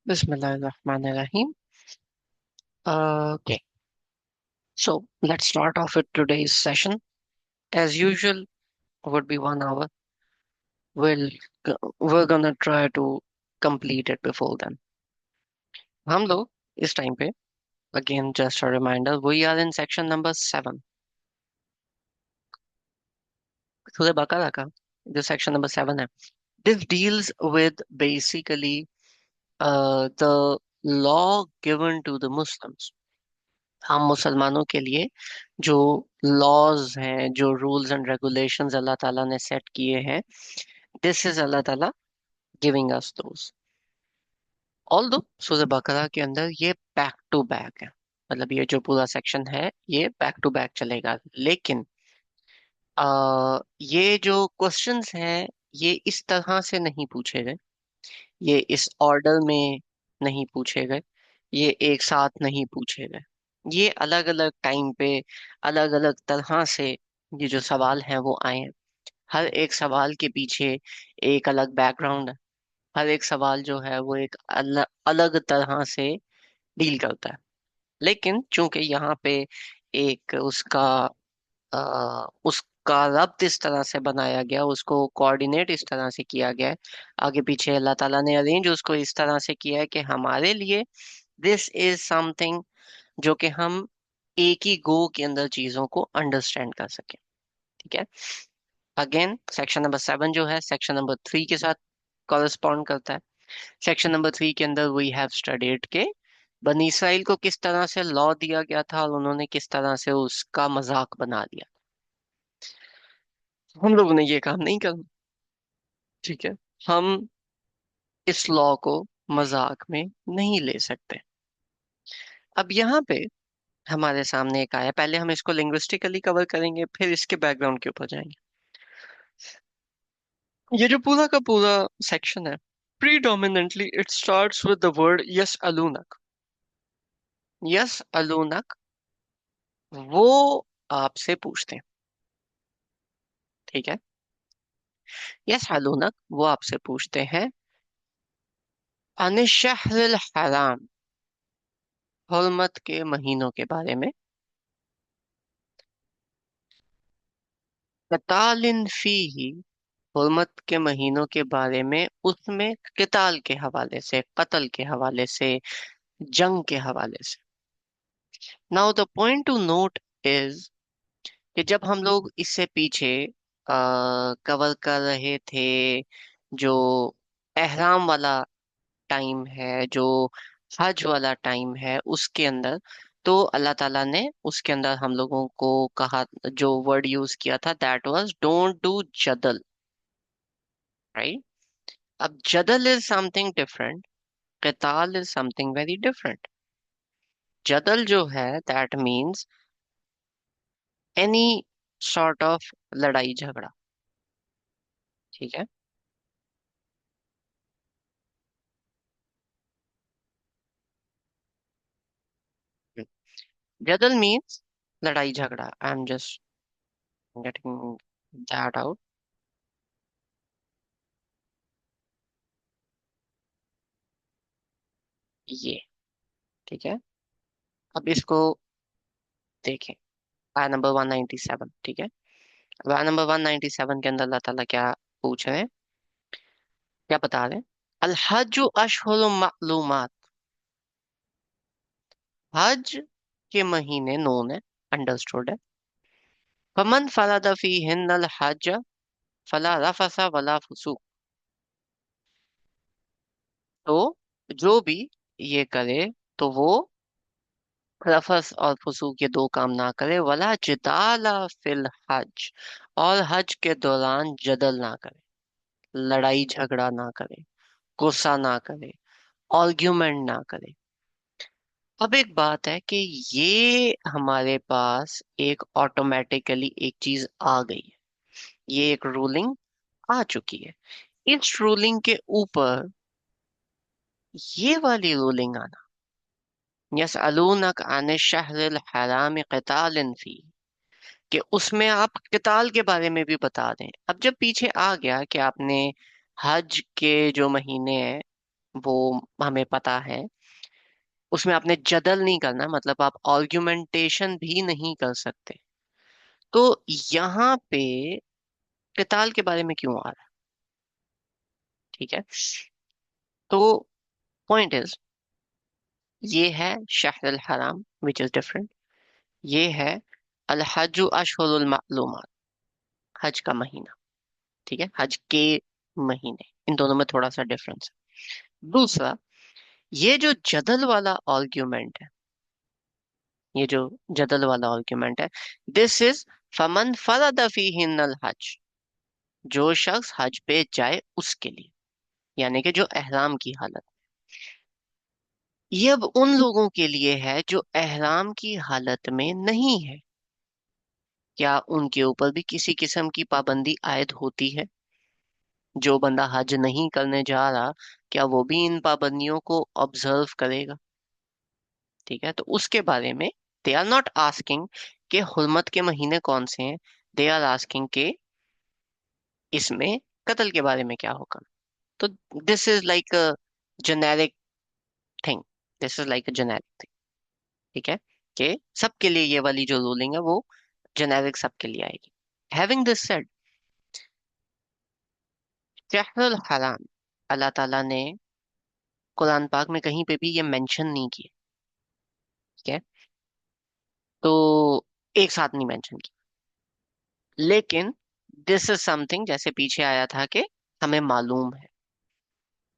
Bismillahirrahmanirrahim. Okay, so let's start off with today's session. As usual, would be 1 hour. We're gonna try to complete it before then. हम लोग इस time पे again just a reminder we are in section number 7 सूरह बकरा का जो section number 7 है. This deals with basically the law given to the Muslims. हम मुसलमानों के लिए जो लॉज हैं, जो रूल्स एंड रेगुलेशंस अल्लाह ताला ने सेट किए हैं, दिस इज अल्लाह ताला गिविंग अस दोस. ऑल्दो सूरह बकरा के अंदर ये बैक टू बैक है, मतलब ये जो पूरा सेक्शन है ये बैक टू बैक चलेगा, लेकिन ये जो क्वेश्चंस हैं ये इस तरह से नहीं पूछे गए, ये इस ऑर्डर में नहीं पूछे गए, ये एक साथ नहीं पूछे गए. ये अलग अलग टाइम पे अलग अलग तरह से ये जो सवाल हैं वो आए हैं. हर एक सवाल के पीछे एक अलग बैकग्राउंड है. हर एक सवाल जो है वो एक अलग अलग तरह से डील करता है. लेकिन चूंकि यहाँ पे एक उसका रब्त इस तरह से बनाया गया, उसको कोऑर्डिनेट इस तरह से किया गया है, आगे पीछे अल्लाह ताला ने अरेंज उसको इस तरह से किया है कि हमारे लिए दिस इज समथिंग जो कि हम एक ही गो के अंदर चीजों को अंडरस्टैंड कर सकें. ठीक है. अगेन सेक्शन नंबर 7 जो है सेक्शन नंबर 3 के साथ कॉरेस्पॉन्ड करता है. सेक्शन नंबर 3 के अंदर वी हैव स्टडीड के बनी इसराइल को किस तरह से लॉ दिया गया था और उन्होंने किस तरह से उसका मजाक बना दिया. हम लोगों ने ये काम नहीं करना. ठीक है. हम इस लॉ को मजाक में नहीं ले सकते. अब यहाँ पे हमारे सामने एक आया, पहले हम इसको लिंग्विस्टिकली कवर करेंगे फिर इसके बैकग्राउंड के ऊपर जाएंगे. ये जो पूरा का पूरा सेक्शन है, predominantly it starts with the word यस अलूनक. यस अलूनक वो आपसे पूछते हैं. ठीक है. यस अलूनक वो आपसे पूछते हैं अनिशहरिल हराम, हुर्मत के महीनों के बारे में, कतालिन फीही, हुर्मत के महीनों के बारे में, उसमें किताल के हवाले से, कत्ल के हवाले से, जंग के हवाले से. Now the point two note is कि जब हम लोग इससे पीछे कवर कर रहे थे जो एहराम वाला टाइम है, जो हज वाला टाइम है, उसके अंदर तो अल्लाह ताला ने उसके अंदर हम लोगों को कहा, जो वर्ड यूज किया था दैट वाज डोंट डू जदल. राइट. अब जदल इज समथिंग डिफरेंट, क़िताल इज समथिंग वेरी डिफरेंट. जदल जो है that means any sort of लड़ाई झगड़ा. ठीक है. जदल मीन्स लड़ाई झगड़ा. I am just getting that out. ये ठीक है. अब इसको देखें. आया नंबर 197. ठीक है. अब आया नंबर 197 के अंदर अल्लाह ताला क्या पूछ रहे हैं, क्या बता रहे हैं. अल हज अशहुर मालूमात, हज के महीने नोन है, अंडरस्टूड है. फमन फरद फीहिन्नल हज फला रफसा वला फुसूक, तो जो भी ये करे तो वो रफस और फुसूक ये दो काम ना करे, वला जिदाला फिल हज, और हज के दौरान जदल ना करे, लड़ाई झगड़ा ना करे, गुस्सा ना करे, आर्ग्यूमेंट ना करे. अब एक बात है कि ये हमारे पास एक ऑटोमेटिकली एक चीज आ गई है, ये एक रूलिंग आ चुकी है. इस रूलिंग के ऊपर ये वाली रूलिंग आना, यसअलूनक अन शहरिल हराम क़ितालिन फी, कि उसमें आप किताल के बारे में भी बता दें. अब जब पीछे आ गया कि आपने हज के जो महीने हैं वो हमें पता है। उसमें आपने जदल नहीं करना, मतलब आप आर्ग्यूमेंटेशन भी नहीं कर सकते। तो यहाँ पे किताल के बारे में क्यों आ रहा है? ठीक है। तो पॉइंट इज, ये है शहर हराम विच इज डिफरेंट। ये है अल हज अशहुरुल मालूमात, हज का महीना। ठीक है, हज के महीने, इन दोनों में थोड़ा सा डिफरेंस है। दूसरा, ये जो जदल वाला आर्ग्यूमेंट है, ये जो जदल वाला आर्ग्यूमेंट है, दिस इज फमन फरद फीहिन्नल हज, जो शख्स हज पे जाए उसके लिए, यानी कि जो एहराम की हालत। ये अब उन लोगों के लिए है जो एहराम की हालत में नहीं है। क्या उनके ऊपर भी किसी किस्म की पाबंदी आयद होती है? जो बंदा हज नहीं करने जा रहा, क्या वो भी इन पाबंदियों को ऑब्जर्व करेगा? ठीक है, तो उसके बारे में दे आर नॉट आस्किंग कि हुर्मत के महीने कौन से हैं। दे आर आस्किंग के इसमें कत्ल के बारे में क्या होगा। तो this is like a generic thing, this is like a generic thing. ठीक है, कि सबके लिए ये वाली जो रूलिंग है वो जेनेरिक सबके लिए आएगी। हैविंग दिस सेड, शहरुल हराम, अल्लाह ताला ने कुरान पाक में कहीं पे भी ये मेंशन नहीं किया। ठीक है, तो एक साथ नहीं मेंशन किया, लेकिन दिस इज समथिंग, जैसे पीछे आया था कि हमें मालूम है।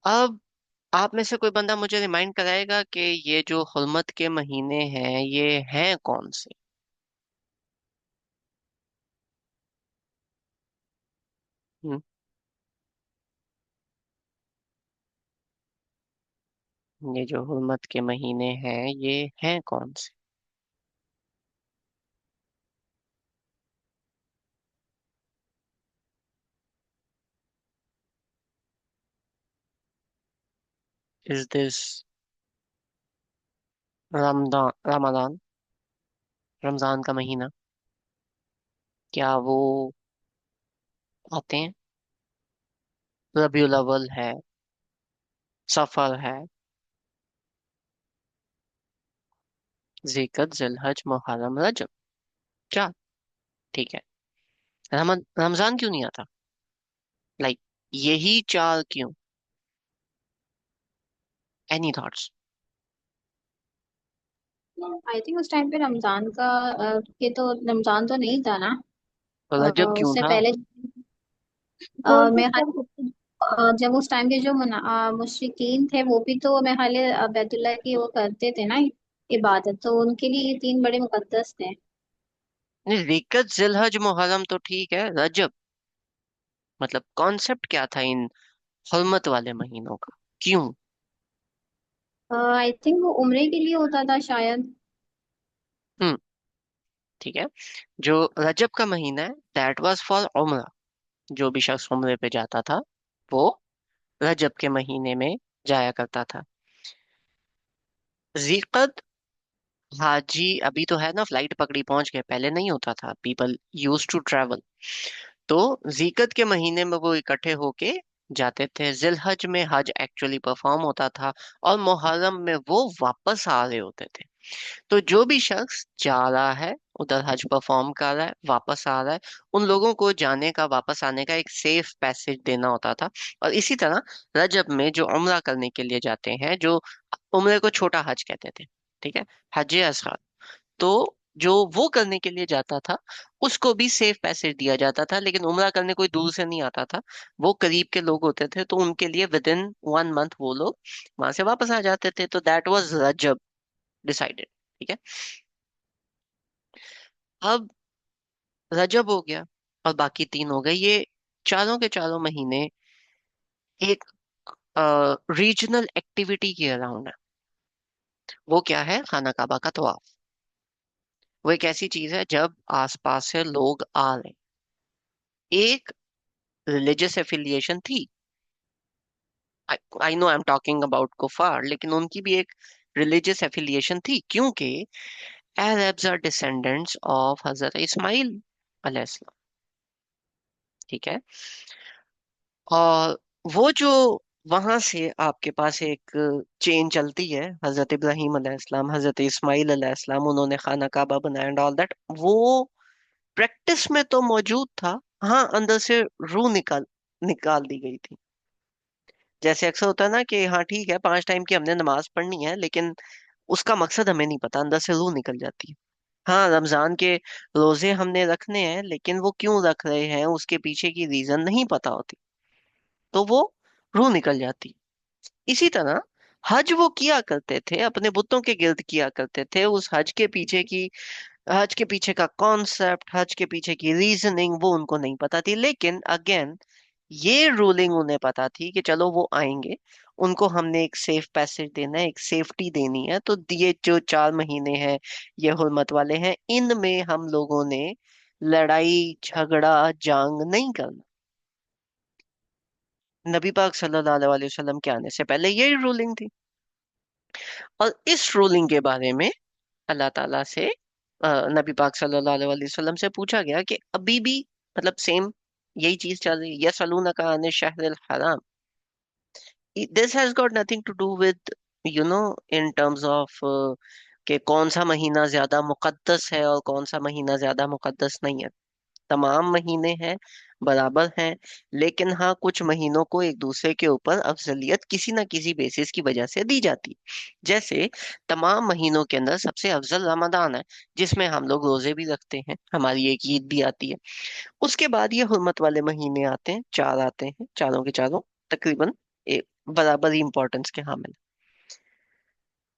अब आप में से कोई बंदा मुझे रिमाइंड कराएगा कि ये जो हुर्मत के महीने हैं ये हैं कौन से? हम्म, ये जो हुर्मत के महीने हैं ये हैं कौन से? इज दिस रमदान, रमजान, रमजान का महीना? क्या वो आते हैं? रबीउल अव्वल है, सफर है, जिकत, जिलहज, मुहर्रम, रजब, चार। ठीक है, रमजान क्यों नहीं आता? लाइक यही चार क्यों? Any thoughts? आई थिंक उस टाइम पे रमजान का ये तो रमजान तो नहीं था ना। रजब क्यों उससे था? पहले मैं जब उस टाइम के जो मुशरिकीन थे वो भी तो मैं हाल बैतुल्लाह की वो करते थे ना इबादत, तो उनके लिए ये तीन बड़े मुकद्दस थे। नहीं, जिकत, जिलहज, मुहर्रम तो ठीक है, रजब, मतलब कॉन्सेप्ट क्या था इन हर्मत वाले महीनों का? क्यों? आई थिंक वो उम्रे के लिए होता था शायद। हम्म, ठीक है। जो रजब का महीना है, दैट वाज फॉर उम्रा। जो भी शख्स उम्रे पे जाता था वो रजब के महीने में जाया करता था। जिकत, हाजी अभी तो है ना, फ्लाइट पकड़ी पहुंच गए, पहले नहीं होता था, पीपल यूज टू ट्रेवल। तो जीकत के महीने में वो इकट्ठे होके जाते थे। जिलहज में हज एक्चुअली परफॉर्म होता था, और मुहर्रम में वो वापस आ रहे होते थे। तो जो भी शख्स जा रहा है उधर, हज परफॉर्म कर रहा है, वापस आ रहा है, उन लोगों को जाने का, वापस आने का एक सेफ पैसेज देना होता था। और इसी तरह रजब में जो उम्रा करने के लिए जाते हैं, जो उम्रे को छोटा हज कहते थे, ठीक है, हज असगर, तो जो वो करने के लिए जाता था उसको भी सेफ पैसेज दिया जाता था। लेकिन उम्रा करने कोई दूर से नहीं आता था, वो करीब के लोग होते थे, तो उनके लिए विद इन 1 मंथ वो लोग वहां से वापस आ जाते थे। तो दैट वाज रजब डिसाइडेड। ठीक है, अब रजब हो गया और बाकी तीन हो गए। ये चारों के चारों महीने एक रीजनल एक्टिविटी के अराउंड है। वो क्या है? खाना काबा का तवाफ। वो एक ऐसी चीज है जब आसपास से लोग आ रहे हैं। एक रिलीजियस एफिलिएशन थी, I know I am talking about कुफार, लेकिन उनकी भी एक रिलीजियस एफिलिएशन थी, क्योंकि अरब्स आर डिसेंडेंट्स ऑफ हजरत इस्माइल अलैहिस्सलाम। ठीक है, और वो जो वहां से आपके पास एक चेन चलती है, हजरत इब्राहिम अलैहिस्सलाम, हजरत इस्माइल अलैहिस्सलाम, उन्होंने खाना काबा बनाया एंड ऑल दैट। वो प्रैक्टिस में तो मौजूद था, हाँ अंदर से रूह निकाल निकाल दी गई थी। जैसे अक्सर होता है ना कि हाँ ठीक है, 5 टाइम की हमने नमाज पढ़नी है, लेकिन उसका मकसद हमें नहीं पता, अंदर से रूह निकल जाती है। हाँ, रमजान के रोजे हमने रखने हैं, लेकिन वो क्यों रख रहे हैं उसके पीछे की रीजन नहीं पता होती, तो वो रूह निकल जाती। इसी तरह हज वो किया करते थे, अपने बुतों के गिर्द किया करते थे। उस हज के पीछे का कॉन्सेप्ट, हज के पीछे की रीजनिंग वो उनको नहीं पता थी, लेकिन अगेन ये रूलिंग उन्हें पता थी कि चलो वो आएंगे, उनको हमने एक सेफ पैसेज देना है, एक सेफ्टी देनी है, तो ये जो 4 महीने हैं ये हुर्मत वाले हैं, इनमें हम लोगों ने लड़ाई झगड़ा जंग नहीं करना। नबी पाक सल्लल्लाहु अलैहि वसल्लम के आने से पहले यही रूलिंग थी। और इस रूलिंग के बारे में अल्लाह ताला से नबी पाक सल्लल्लाहु अलैहि वसल्लम से पूछा गया कि अभी भी मतलब सेम यही चीज चल रही है, यसअलूनका अन शहरिल हराम। This has got nothing to do with you know in terms of कि कौन सा महीना ज्यादा मुकद्दस है और कौन सा महीना ज्यादा मुकद्दस नहीं है। तमाम महीने हैं, बराबर हैं, लेकिन हाँ कुछ महीनों को एक दूसरे के ऊपर अफजलियत किसी ना किसी बेसिस की वजह से दी जाती है। जैसे तमाम महीनों के अंदर सबसे अफजल रमजान है, जिसमें हम लोग रोजे भी रखते हैं, हमारी एक ईद भी आती है। उसके बाद ये हुर्मत वाले महीने आते हैं, 4 आते हैं, चारों के चारों तकरीबन एक बराबर ही इंपॉर्टेंस के हामिल।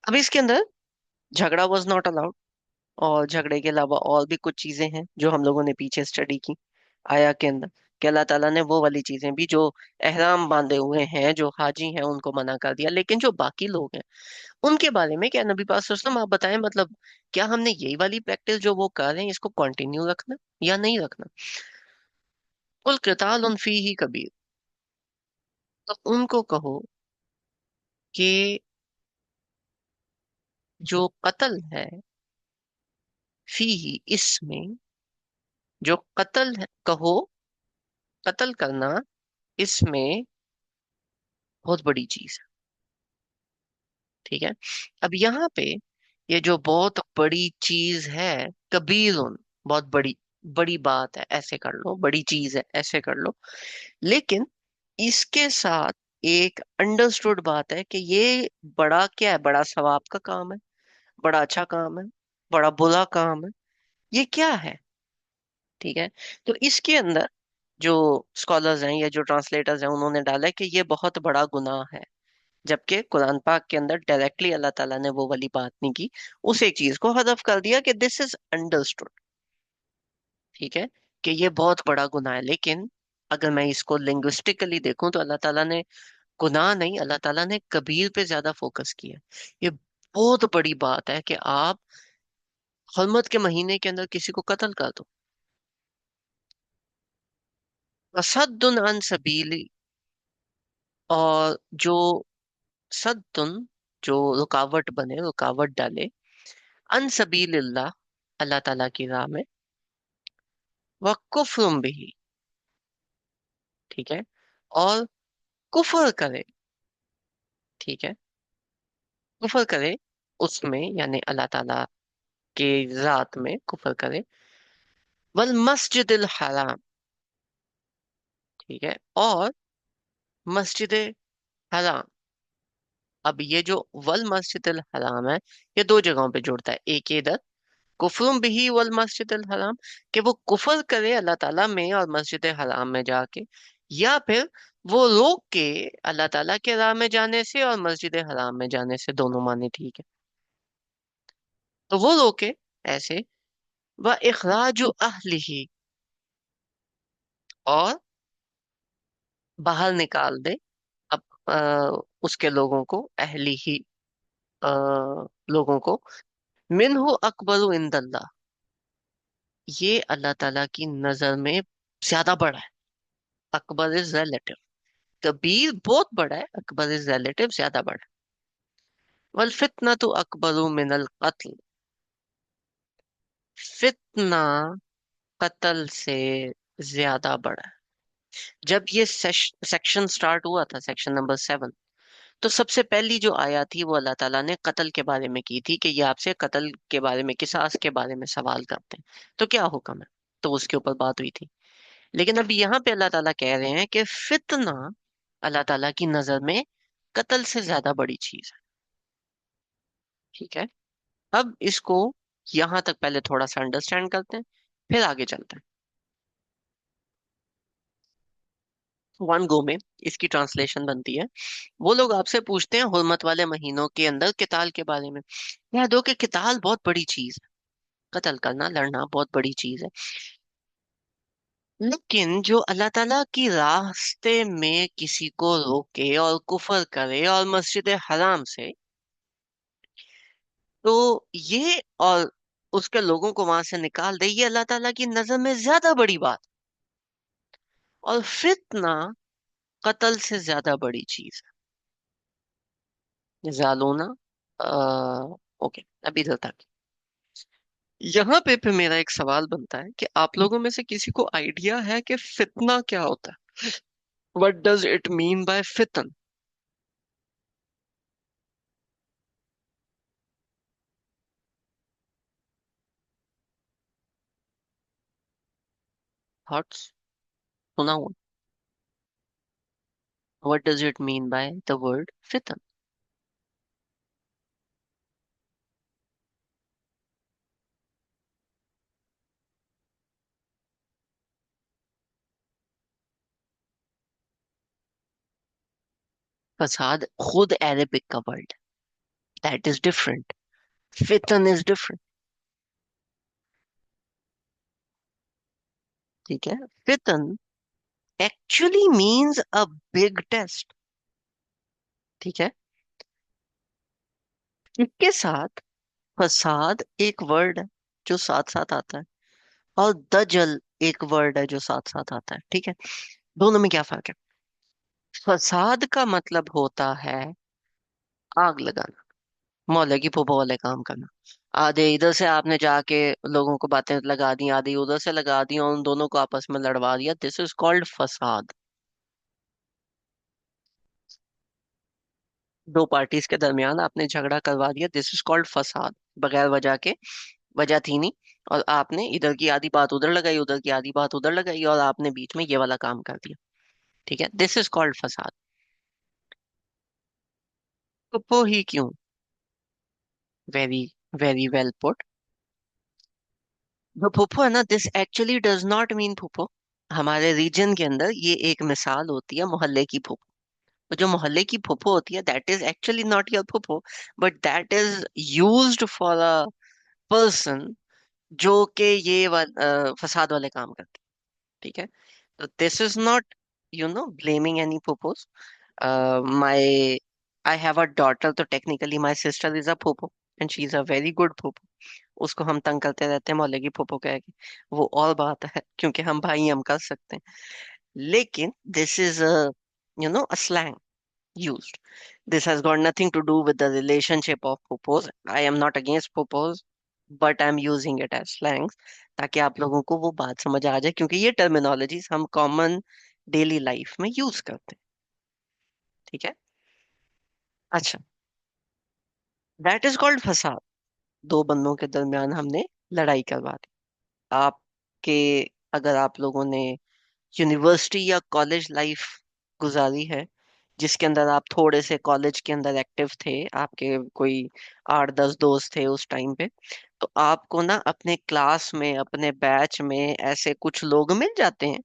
अब इसके अंदर झगड़ा वॉज नॉट अलाउड, और झगड़े के अलावा और भी कुछ चीजें हैं जो हम लोगों ने पीछे स्टडी की आया के अंदर, कि अल्लाह ताला ने वो वाली चीजें भी, जो एहराम बांधे हुए हैं, जो हाजी हैं, उनको मना कर दिया, लेकिन जो बाकी लोग हैं उनके बारे में क्या नबी पाक सल्लल्लाहु अलैहि वसल्लम आप बताएं, मतलब क्या हमने यही वाली प्रैक्टिस जो वो कर रहे हैं इसको कंटिन्यू रखना या नहीं रखना। कुल क़ितालुन फीही कबीर, तो उनको कहो कि जो कत्ल है, फीही इसमें, जो कत्ल है कहो, कत्ल करना इसमें बहुत बड़ी चीज है। ठीक है, अब यहाँ पे ये जो बहुत बड़ी चीज है, कबीरुन, बहुत बड़ी, बड़ी बात है ऐसे कर लो, बड़ी चीज है ऐसे कर लो, लेकिन इसके साथ एक अंडरस्टूड बात है कि ये बड़ा क्या है, बड़ा सवाब का काम है, बड़ा अच्छा काम है, बड़ा बुरा काम है, ये क्या है। ठीक है, तो इसके अंदर जो स्कॉलर्स हैं या जो ट्रांसलेटर्स हैं उन्होंने डाला है कि ये बहुत बड़ा गुनाह है, जबकि कुरान पाक के अंदर डायरेक्टली अल्लाह ताला ने वो वाली बात नहीं की, उस एक चीज को हदफ कर दिया कि दिस इज अंडरस्टूड। ठीक है, कि ये बहुत बड़ा गुनाह है, लेकिन अगर मैं इसको लिंग्विस्टिकली देखूं तो अल्लाह ताला ने गुनाह नहीं, अल्लाह ताला ने कबीर पे ज्यादा फोकस किया। ये बहुत बड़ी बात है कि आप हरमत के महीने के अंदर किसी को कत्ल कर दो। वसद्दुन अन सबीली, और जो सद्दुन, जो रुकावट बने, रुकावट डाले, अन सबीलिल्लाह, अल्लाह ताला की राह में, व कुफ्रुम बिही, ठीक है, और कुफर करे। ठीक है, कुफर करे उसमें, यानी अल्लाह ताला के जात में कुफर करे। वल मस्जिदिल हराम, ठीक है, और मस्जिद हराम। अब ये जो वल मस्जिदिल हराम है, ये दो जगहों पे जुड़ता है, एक ये इधर कुफरुम बिही वल मस्जिदिल हराम, कि वो कुफर करे अल्लाह ताला में और मस्जिद हराम में जाके, या फिर वो रोक के अल्लाह ताला के राह में जाने से और मस्जिद हराम में जाने से, दोनों माने ठीक है। तो वो रोके ऐसे, व इखराजु अहलिही, और बाहर निकाल दे अब उसके लोगों को, अहली ही, अ, लोगों को, मिनहु अकबरु इंदल्लाह, ये अल्लाह ताला की नजर में ज्यादा बड़ा है। अकबर इज रिलेटिव, कबीर बहुत बड़ा है, अकबर इज रिलेटिव ज्यादा बड़ा है। वल फितना तो अकबरु मिनल कत्ल, फितना कत्ल से ज्यादा बड़ा है। जब ये सेक्शन स्टार्ट हुआ था, सेक्शन नंबर 7, तो सबसे पहली जो आया थी वो अल्लाह ताला ने कत्ल के बारे में की थी, कि ये आपसे कत्ल के बारे में, किसास के बारे में सवाल करते हैं, तो क्या हुक्म है। तो उसके ऊपर बात हुई थी। लेकिन अब यहाँ पे अल्लाह ताला कह रहे हैं कि फितना अल्लाह ताला की नजर में कत्ल से ज्यादा बड़ी चीज है। ठीक है। अब इसको यहाँ तक पहले थोड़ा सा अंडरस्टैंड करते हैं, फिर आगे चलते हैं। वन गो में इसकी ट्रांसलेशन बनती है। वो लोग आपसे पूछते हैं हुर्मत वाले महीनों के अंदर किताल के बारे में। याद हो कि किताल बहुत बड़ी चीज है, कत्ल करना, लड़ना बहुत बड़ी चीज है। लेकिन जो अल्लाह ताला की रास्ते में किसी को रोके और कुफर करे और मस्जिद हराम से, तो ये और उसके लोगों को वहां से निकाल दे, ये अल्लाह ताला की नजर में ज्यादा बड़ी बात। और फितना कत्ल से ज्यादा बड़ी चीज है। जालूना, ओके, अभी इधर तक। यहाँ पे फिर मेरा एक सवाल बनता है कि आप लोगों में से किसी को आइडिया है कि फितना क्या होता है? What does it mean by फितन? थॉट्स? सुना हूँ। What does it mean by the word फितन? फसाद खुद अरेबिक का वर्ड, दैट इज डिफरेंट। फितन इज डिफरेंट। ठीक है। फितन actually means a big test. ठीक है। इसके साथ फसाद एक वर्ड है जो साथ साथ आता है, और दजल एक वर्ड है जो साथ साथ आता है। ठीक है। दोनों में क्या फर्क है? फसाद का मतलब होता है आग लगाना, मोहल्ले की फूफा वाले काम करना। आधे इधर से आपने जाके लोगों को बातें लगा दी, आधी उधर से लगा दी, और उन दोनों को आपस में लड़वा दिया। दिस इज कॉल्ड फसाद। दो पार्टीज के दरमियान आपने झगड़ा करवा दिया, दिस इज कॉल्ड फसाद। बगैर वजह के, वजह थी नहीं, और आपने इधर की आधी बात उधर लगाई, उधर की आधी बात उधर लगाई, और आपने बीच में ये वाला काम कर दिया। ठीक है, दिस इज कॉल्ड फसाद। तो वो ही क्यों? Very very well put. जो फूफो है ना, this actually does not mean फूफो। हमारे रीजन के अंदर ये एक मिसाल होती है मोहल्ले की फूफो। तो जो मोहल्ले की फूफो होती है, that is actually not your फूफो, but that is used for a person जो कि फसाद वाले काम करते हैं। ठीक है। तो this is not, blaming any फूफोस। My I have a daughter, तो technically my sister is a फूफो, and she is a very good फूफो। उसको हम तंग करते रहते हैं मोहल्ले की फूफो कह के, वो और बात है, क्योंकि हम भाई हम कर सकते हैं। लेकिन this is a slang used. This has got nothing to do with the relationship of purpose. I am not against purpose, but I'm using it as slangs ताकि आप लोगों को वो बात समझ आ जाए, क्योंकि ये टर्मिनोलॉजीज हम कॉमन डेली लाइफ में यूज करते हैं। ठीक है। अच्छा, दैट इज कॉल्ड फसाद। दो बंदों के दरमियान हमने लड़ाई करवा दी। आपके, अगर आप लोगों ने यूनिवर्सिटी या कॉलेज लाइफ गुजारी है, जिसके अंदर आप थोड़े से कॉलेज के अंदर एक्टिव थे, आपके कोई 8-10 दोस्त थे उस टाइम पे, तो आपको ना अपने क्लास में, अपने बैच में ऐसे कुछ लोग मिल जाते हैं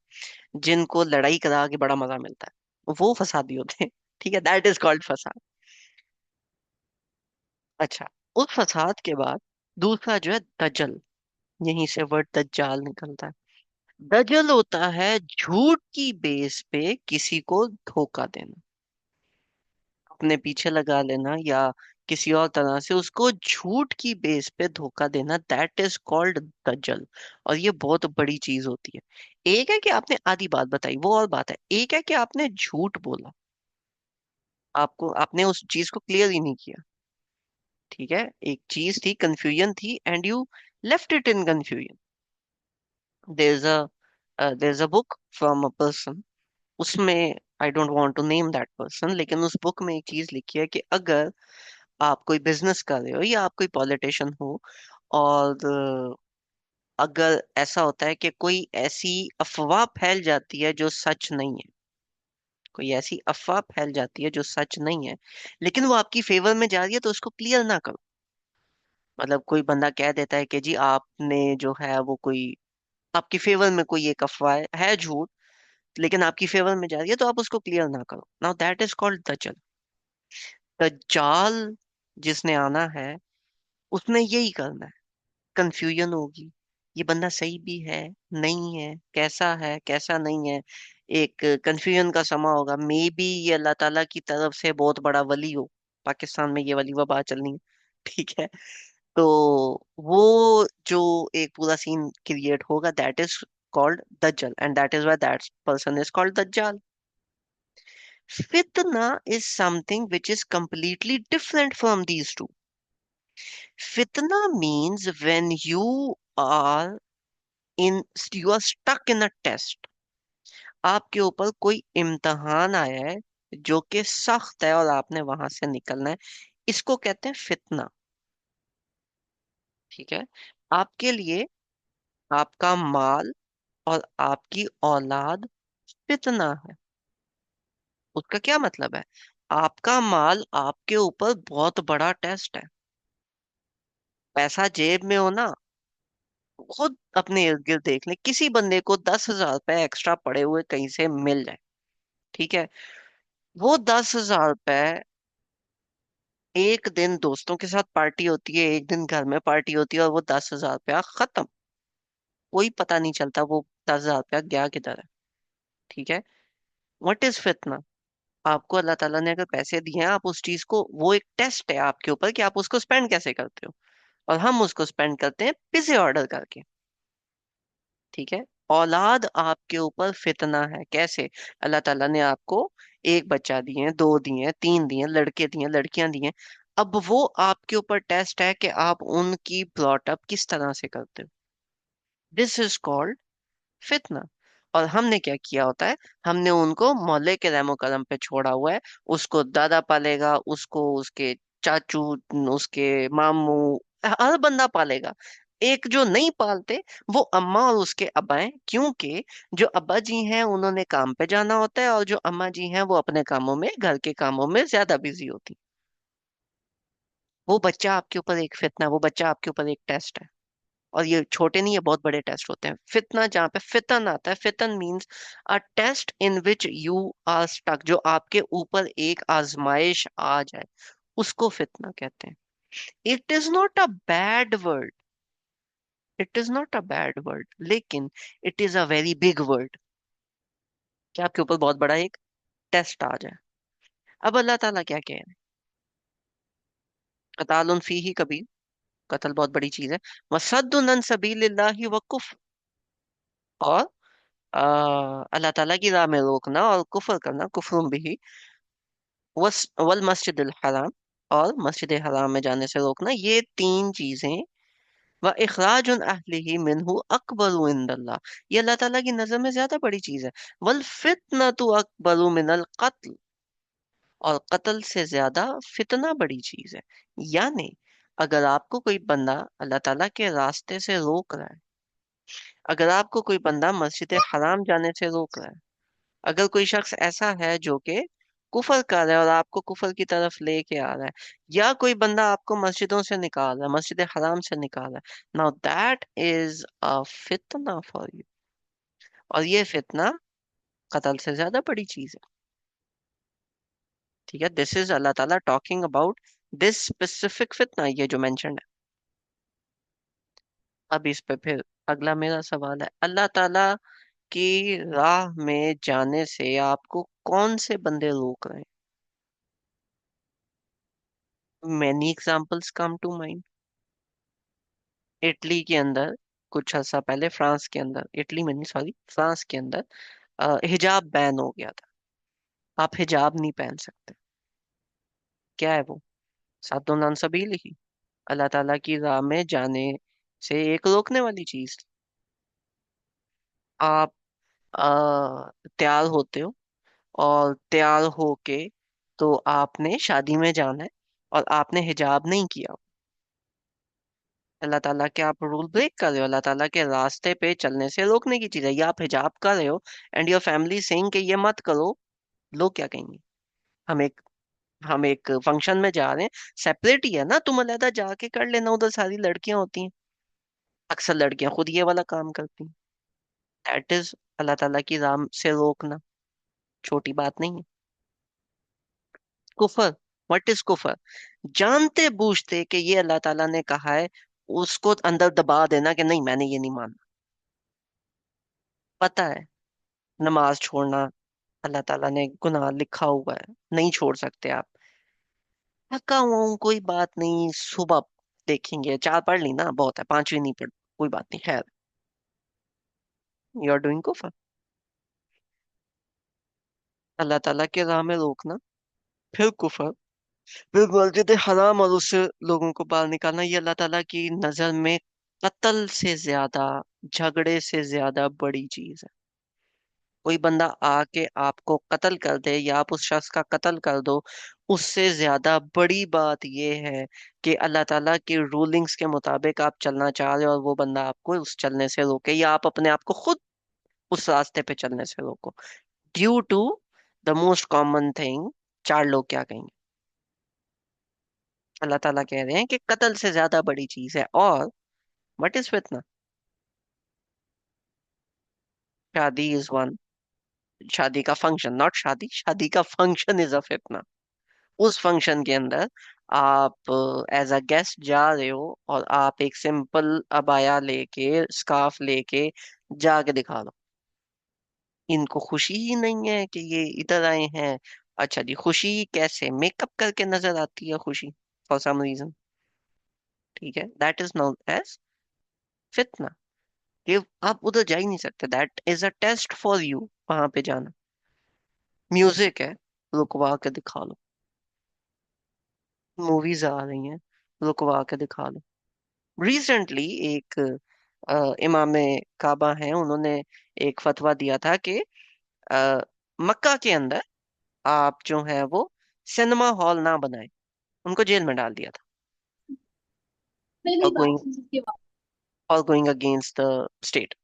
जिनको लड़ाई करा के बड़ा मजा मिलता है, वो फसादी होते हैं। ठीक है, दैट इज कॉल्ड फसाद। अच्छा, उस फसाद के बाद दूसरा जो है दजल, यहीं से वर्ड दज्जाल निकलता है। दजल होता है झूठ की बेस पे किसी को धोखा देना, अपने पीछे लगा लेना, या किसी और तरह से उसको झूठ की बेस पे धोखा देना, दैट इज कॉल्ड दजल। और ये बहुत बड़ी चीज होती है। एक है कि आपने आधी बात बताई, वो और बात है, एक है कि आपने झूठ बोला, आपको, आपने उस चीज को क्लियर ही नहीं किया। ठीक है, एक चीज थी, कंफ्यूजन थी, and you left it in confusion. There is a book from a person, उसमें I don't want to name that person, लेकिन उस बुक में एक चीज लिखी है कि अगर आप कोई बिजनेस कर रहे हो या आप कोई पॉलिटिशियन हो, और अगर ऐसा होता है कि कोई ऐसी अफवाह फैल जाती है जो सच नहीं है, कोई ऐसी अफवाह फैल जाती है जो सच नहीं है, लेकिन वो आपकी फेवर में जा रही है, तो उसको क्लियर ना करो। मतलब कोई बंदा कह देता है कि जी आपने जो है वो कोई आपकी फेवर में कोई एक अफवाह है झूठ, लेकिन आपकी फेवर में जा रही है, तो आप उसको क्लियर ना करो। नाउ दैट इज कॉल्ड दज्जल। दज्जाल जिसने आना है, उसने यही करना है। कंफ्यूजन होगी, ये बंदा सही भी है, नहीं है, कैसा है कैसा नहीं है, एक कंफ्यूजन का समा होगा। मे बी ये अल्लाह ताला की तरफ से बहुत बड़ा वली हो। पाकिस्तान में ये वाली वबा चलनी है, ठीक है। तो वो जो एक पूरा सीन क्रिएट होगा, दैट इज कॉल्ड दज्जल, and that is why that person is called दज्जाल। Fitna is something which is completely different from these two. Fitna means when are in you are stuck in a test. आपके ऊपर कोई इम्तहान आया है जो कि सख्त है और आपने वहां से निकलना है, इसको कहते हैं फितना। ठीक है। आपके लिए आपका माल और आपकी औलाद फितना है। उसका क्या मतलब है? आपका माल आपके ऊपर बहुत बड़ा टेस्ट है। पैसा जेब में हो ना, खुद अपने इर्द गिर्द देख ले, किसी बंदे को 10,000 रुपए एक्स्ट्रा पड़े हुए कहीं से मिल जाए, ठीक है, वो 10,000 रुपए, एक दिन दोस्तों के साथ पार्टी होती है, एक दिन घर में पार्टी होती है, और वो 10,000 रुपया खत्म। कोई पता नहीं चलता वो 10,000 रुपया गया किधर है। ठीक है। व्हाट इज फितना? आपको अल्लाह ताला ने अगर पैसे दिए हैं, आप उस चीज को, वो एक टेस्ट है आपके ऊपर कि आप उसको स्पेंड कैसे करते हो। और हम उसको स्पेंड करते हैं पिज्जे ऑर्डर करके। ठीक है। औलाद आपके ऊपर फितना है। कैसे? अल्लाह ताला ने आपको एक बच्चा दिए, दो दिए, तीन दिए, लड़के दिए, लड़कियां दिए। अब वो आपके ऊपर टेस्ट है कि आप उनकी ब्रॉटअप किस तरह से करते हो। दिस इज कॉल्ड फितना। और हमने क्या किया होता है, हमने उनको मोहल्ले के रहमो करम पे छोड़ा हुआ है। उसको दादा पालेगा, उसको उसके चाचू, उसके मामू, हर बंदा पालेगा। एक जो नहीं पालते, वो अम्मा और उसके अब्बा हैं, क्योंकि जो अब्बा जी हैं उन्होंने काम पे जाना होता है, और जो अम्मा जी हैं वो अपने कामों में, घर के कामों में ज्यादा बिजी होती। वो बच्चा आपके ऊपर एक फितना, वो बच्चा आपके ऊपर एक टेस्ट है। और ये छोटे नहीं, ये बहुत बड़े टेस्ट होते हैं। फितना, जहाँ पे फितन आता है, फितन means a test in which you are stuck, जो आपके ऊपर एक आजमाइश आ जाए, उसको फितना कहते हैं। It is not a bad word, it is not a bad word, लेकिन it is a very big word, कि आपके ऊपर बहुत बड़ा एक टेस्ट आ जाए। अब अल्लाह ताला क्या कह रहे हैं? कतालुन फीही कबीर, कत्ल बहुत बड़ी चीज है। वसद्दुन अन सबीलिल्लाहि वकुफ, और अल्लाह ताला की राह में रोकना और कुफर करना, कुफरुम बिही, वल मस्जिद हराम, और मस्जिद हराम में जाने से रोकना, ये तीन चीजें, व इखराज अहलिही मिन्हु अकबरु इंदल्लाह, ये अल्लाह ताला की नजर में ज्यादा बड़ी चीज है। वल फितनतु अकबरु मिनल कत्ल, और कत्ल से ज्यादा फितना बड़ी चीज है। यानी अगर आपको कोई बंदा अल्लाह ताला के रास्ते से रोक रहा है, अगर आपको कोई बंदा मस्जिद हराम जाने से रोक रहा है, अगर कोई शख्स ऐसा है जो कि कुफर कर रहा है और आपको कुफर की तरफ लेके आ रहा है, या कोई बंदा आपको मस्जिदों से निकाल रहा है, मस्जिद हराम से निकाल रहा है, नाउ दैट इज अ फितना फॉर यू। और ये फितना कत्ल से ज्यादा बड़ी चीज है। ठीक है। दिस इज अल्लाह ताला टॉकिंग अबाउट दिस स्पेसिफिक फितना, ये जो मेंशन है। अब इस पे फिर अगला मेरा सवाल है, अल्लाह ताला की राह में जाने से आपको कौन से बंदे रोक रहे हैं? Many examples come to mind. Italy के अंदर कुछ अर्सा पहले, फ्रांस के अंदर, इटली में नहीं सॉरी, फ्रांस के अंदर हिजाब बैन हो गया था। आप हिजाब नहीं पहन सकते। क्या है वो? सादुन सबील ही, अल्लाह ताला की राह में जाने से एक रोकने वाली चीज। आप तैयार होते हो, और तैयार होके तो आपने शादी में जाना है और आपने हिजाब नहीं किया, अल्लाह ताला के आप रूल ब्रेक कर रहे हो, अल्लाह ताला के रास्ते पे चलने से रोकने की चीज है, या आप हिजाब कर रहे हो एंड योर फैमिली सेइंग कि ये मत करो, लोग क्या कहेंगे? हम एक हम एक फंक्शन में जा रहे हैं, सेपरेट ही है ना, तुम अलग जाके कर लेना, उधर सारी लड़कियां होती हैं, अक्सर लड़कियां खुद ये वाला काम करती हैं। दैट इज अल्लाह ताला की राह से रोकना, छोटी बात नहीं है। कुफर, व्हाट इज कुफर? जानते बूझते कि ये अल्लाह ताला ने कहा है, उसको अंदर दबा देना कि नहीं मैंने ये नहीं मानना। पता है नमाज छोड़ना अल्लाह ताला ने गुनाह लिखा हुआ है, नहीं छोड़ सकते आप। थका हुआ हूँ, कोई बात नहीं, सुबह देखेंगे, चार पढ़ ली ना बहुत है, पांचवी नहीं पढ़, कोई बात नहीं, खैर। यू आर डूइंग कुफर। अल्लाह ताला के राह में रोकना फिर कुफर, फिर मस्जिद हराम और उससे लोगों को बाहर निकालना, ये अल्लाह ताला की नजर में कत्ल से ज्यादा, झगड़े से ज्यादा बड़ी चीज है। कोई बंदा आके आपको कत्ल कर दे या आप उस शख्स का कत्ल कर दो, उससे ज्यादा बड़ी बात यह है कि अल्लाह ताला की रूलिंग्स के मुताबिक आप चलना चाह रहे हो और वो बंदा आपको उस चलने से रोके, या आप अपने आप को खुद उस रास्ते पे चलने से रोको, due to the most common thing, चार लोग क्या कहेंगे। अल्लाह ताला कह रहे हैं कि कत्ल से ज्यादा बड़ी चीज है। और व्हाट इज फितना? शादी इज वन, शादी का फंक्शन, नॉट शादी, शादी का फंक्शन इज अ फितना। उस फंक्शन के अंदर आप एज अ गेस्ट जा रहे हो और आप एक सिंपल अबाया लेके, स्कार्फ लेके जाके दिखा दो, इनको खुशी ही नहीं है कि ये इधर आए हैं। अच्छा जी, खुशी कैसे मेकअप करके नजर आती है खुशी, फॉर सम रीजन, ठीक है, दैट इज नोन एज फितना। कि आप उधर जा ही नहीं सकते, that is a test for you, वहां पे जाना। म्यूजिक है, रुकवा के दिखा लो। मूवीज आ रही हैं, रुकवा के दिखा लो। रिसेंटली एक इमाम काबा हैं, उन्होंने एक फतवा दिया था कि अ, मक्का के अंदर आप जो है वो सिनेमा हॉल ना बनाए, उनको जेल में डाल दिया था। पहली और बात गोइंग जिसके बाद। और going against the state.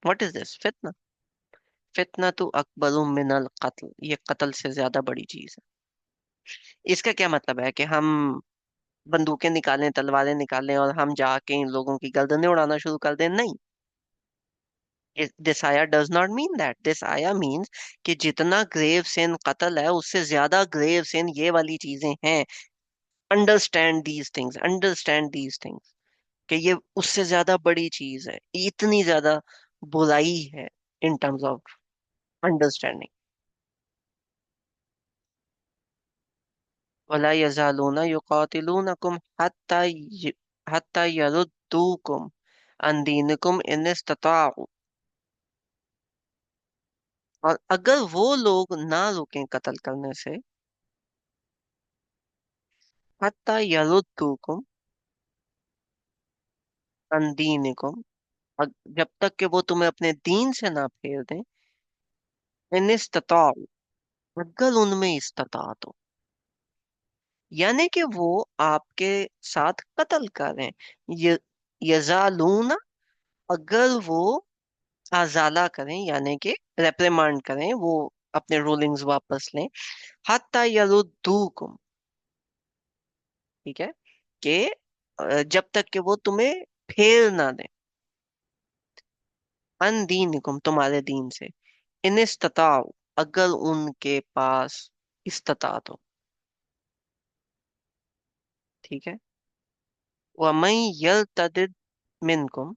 What is this? फितना। फितना तो अकबर मिनल कत्ल, ये कत्ल से ज्यादा बड़ी चीज है। इसका क्या मतलब है कि हम बंदूकें निकालें, तलवारें निकालें और हम जाके इन लोगों की गर्दनें उड़ाना शुरू कर दें? नहीं, दिस आया does not mean that. This आया मीन्स कि जितना ग्रेव सिन कत्ल है, उससे ज्यादा ग्रेव सिन ये वाली चीजें हैं। Understand these things, understand these things, कि ये उससे ज्यादा बड़ी चीज है, इतनी ज्यादा बुराई है इन टर्म्स ऑफ अंडरस्टैंडिंग। वला यजालूना युकातिलूनकुम हत्ता यरुद्दूकुम अन दीनिकुम इन इस्तताउ। और अगर वो लोग ना रुकें कत्ल करने से, हत्ता यरुद्दूकुम अन दीनिकुम, और जब तक कि वो तुम्हें अपने दीन से ना फेर दें, इन इस्तताउ, अगर उनमें इस्तात हो, यानी कि वो आपके साथ कत्ल करें। ये यजालूना, अगर वो अजाला करें यानी कि रेप्रिमांड करें, वो अपने रूलिंग्स वापस लें, हत्ता यरुद्दूकुम, ठीक है, कि जब तक कि वो तुम्हें फेर ना दें, अन दीनिकुम, तुम्हारे दीन से, इन इस्तताउ, अगर उनके पास इस्तात हो, ठीक है। वमन यर्तदिद मिनकुम,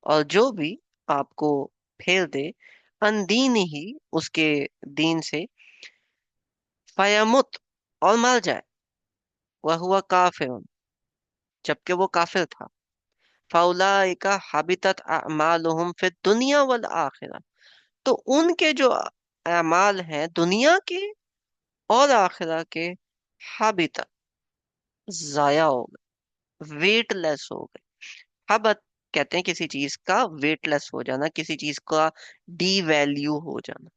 और जो भी आपको फेर दे, अन दीन ही, उसके दीन से, फयमुत, और मर जाए, वह हुआ काफिर, जबकि वो काफिर था, फौलाइका हबितत अमालुहुम फिद दुनिया वल आखिरा, तो उनके जो अमाल हैं दुनिया के और आखिरा के, हबितत, जाया हो गए, वेटलेस हो गए। हबत कहते हैं किसी चीज का वेटलेस हो जाना, किसी चीज का डी वैल्यू हो जाना।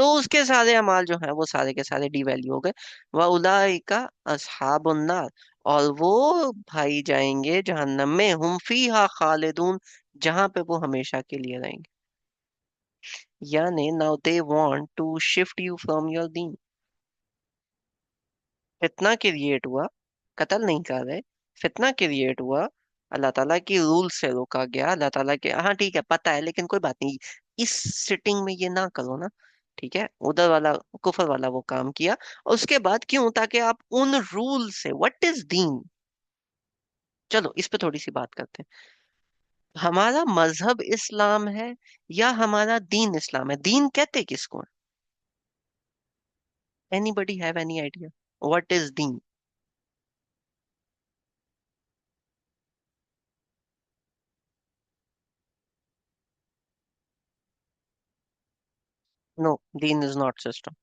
तो उसके सारे अमाल जो हैं वो सारे के सारे डिवैल्यू हो गए। व उलाइका अस्हाबुन नार, और वो भाई जाएंगे जहन्नम में, हुम फीहा खालिदून, जहां पे वो हमेशा के लिए रहेंगे। यानी now they want to shift you from your दीन। फितना क्रिएट हुआ, कत्ल नहीं कर रहे, फितना क्रिएट हुआ, अल्लाह ताला की रूल से रोका गया। अल्लाह ताला के, हाँ ठीक है पता है लेकिन कोई बात नहीं, इस सिटिंग में ये ना करो ना, ठीक है, उधर वाला कुफर वाला वो काम किया। और उसके बाद क्यों? ताकि आप उन रूल से, व्हाट इज दीन, चलो इस पे थोड़ी सी बात करते हैं। हमारा मजहब इस्लाम है या हमारा दीन इस्लाम है? दीन कहते किसको है? Anybody have any idea what is Deen? No, Deen is not system.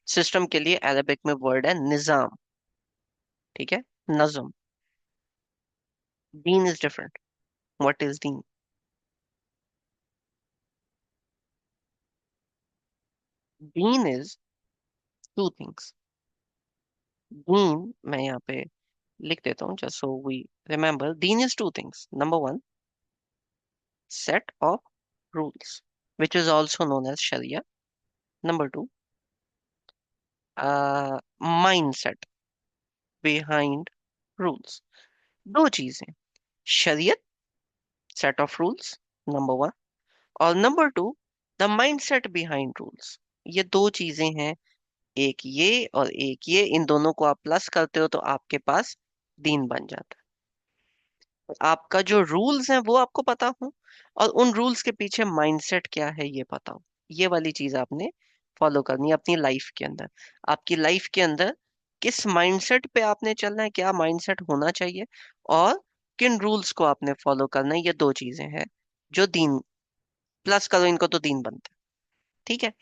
System के लिए अरबिक में वर्ड है निजाम, ठीक है, नज्म। दीन is different. What is Deen? Deen is two things. दीन, मैं यहाँ पे लिख देता हूँ just so we remember, Deen is two things. Number one, set of rules which is also known as sharia. Number two, mindset behind rules. दो चीजें, शरीयत, set of rules, number one, और number two, the mindset behind rules. ये दो चीजें हैं, एक ये और एक ये, इन दोनों को आप प्लस करते हो तो आपके पास दीन बन जाता है। आपका जो रूल्स हैं वो आपको पता हो, और उन रूल्स के पीछे माइंडसेट क्या है ये पता हो। ये वाली चीज आपने फॉलो करनी है अपनी लाइफ के अंदर। आपकी लाइफ के अंदर किस माइंडसेट पे आपने चलना है, क्या माइंडसेट होना चाहिए, और किन रूल्स को आपने फॉलो करना है, ये दो चीजें हैं जो दीन, प्लस करो इनको तो दीन बनता है। ठीक है।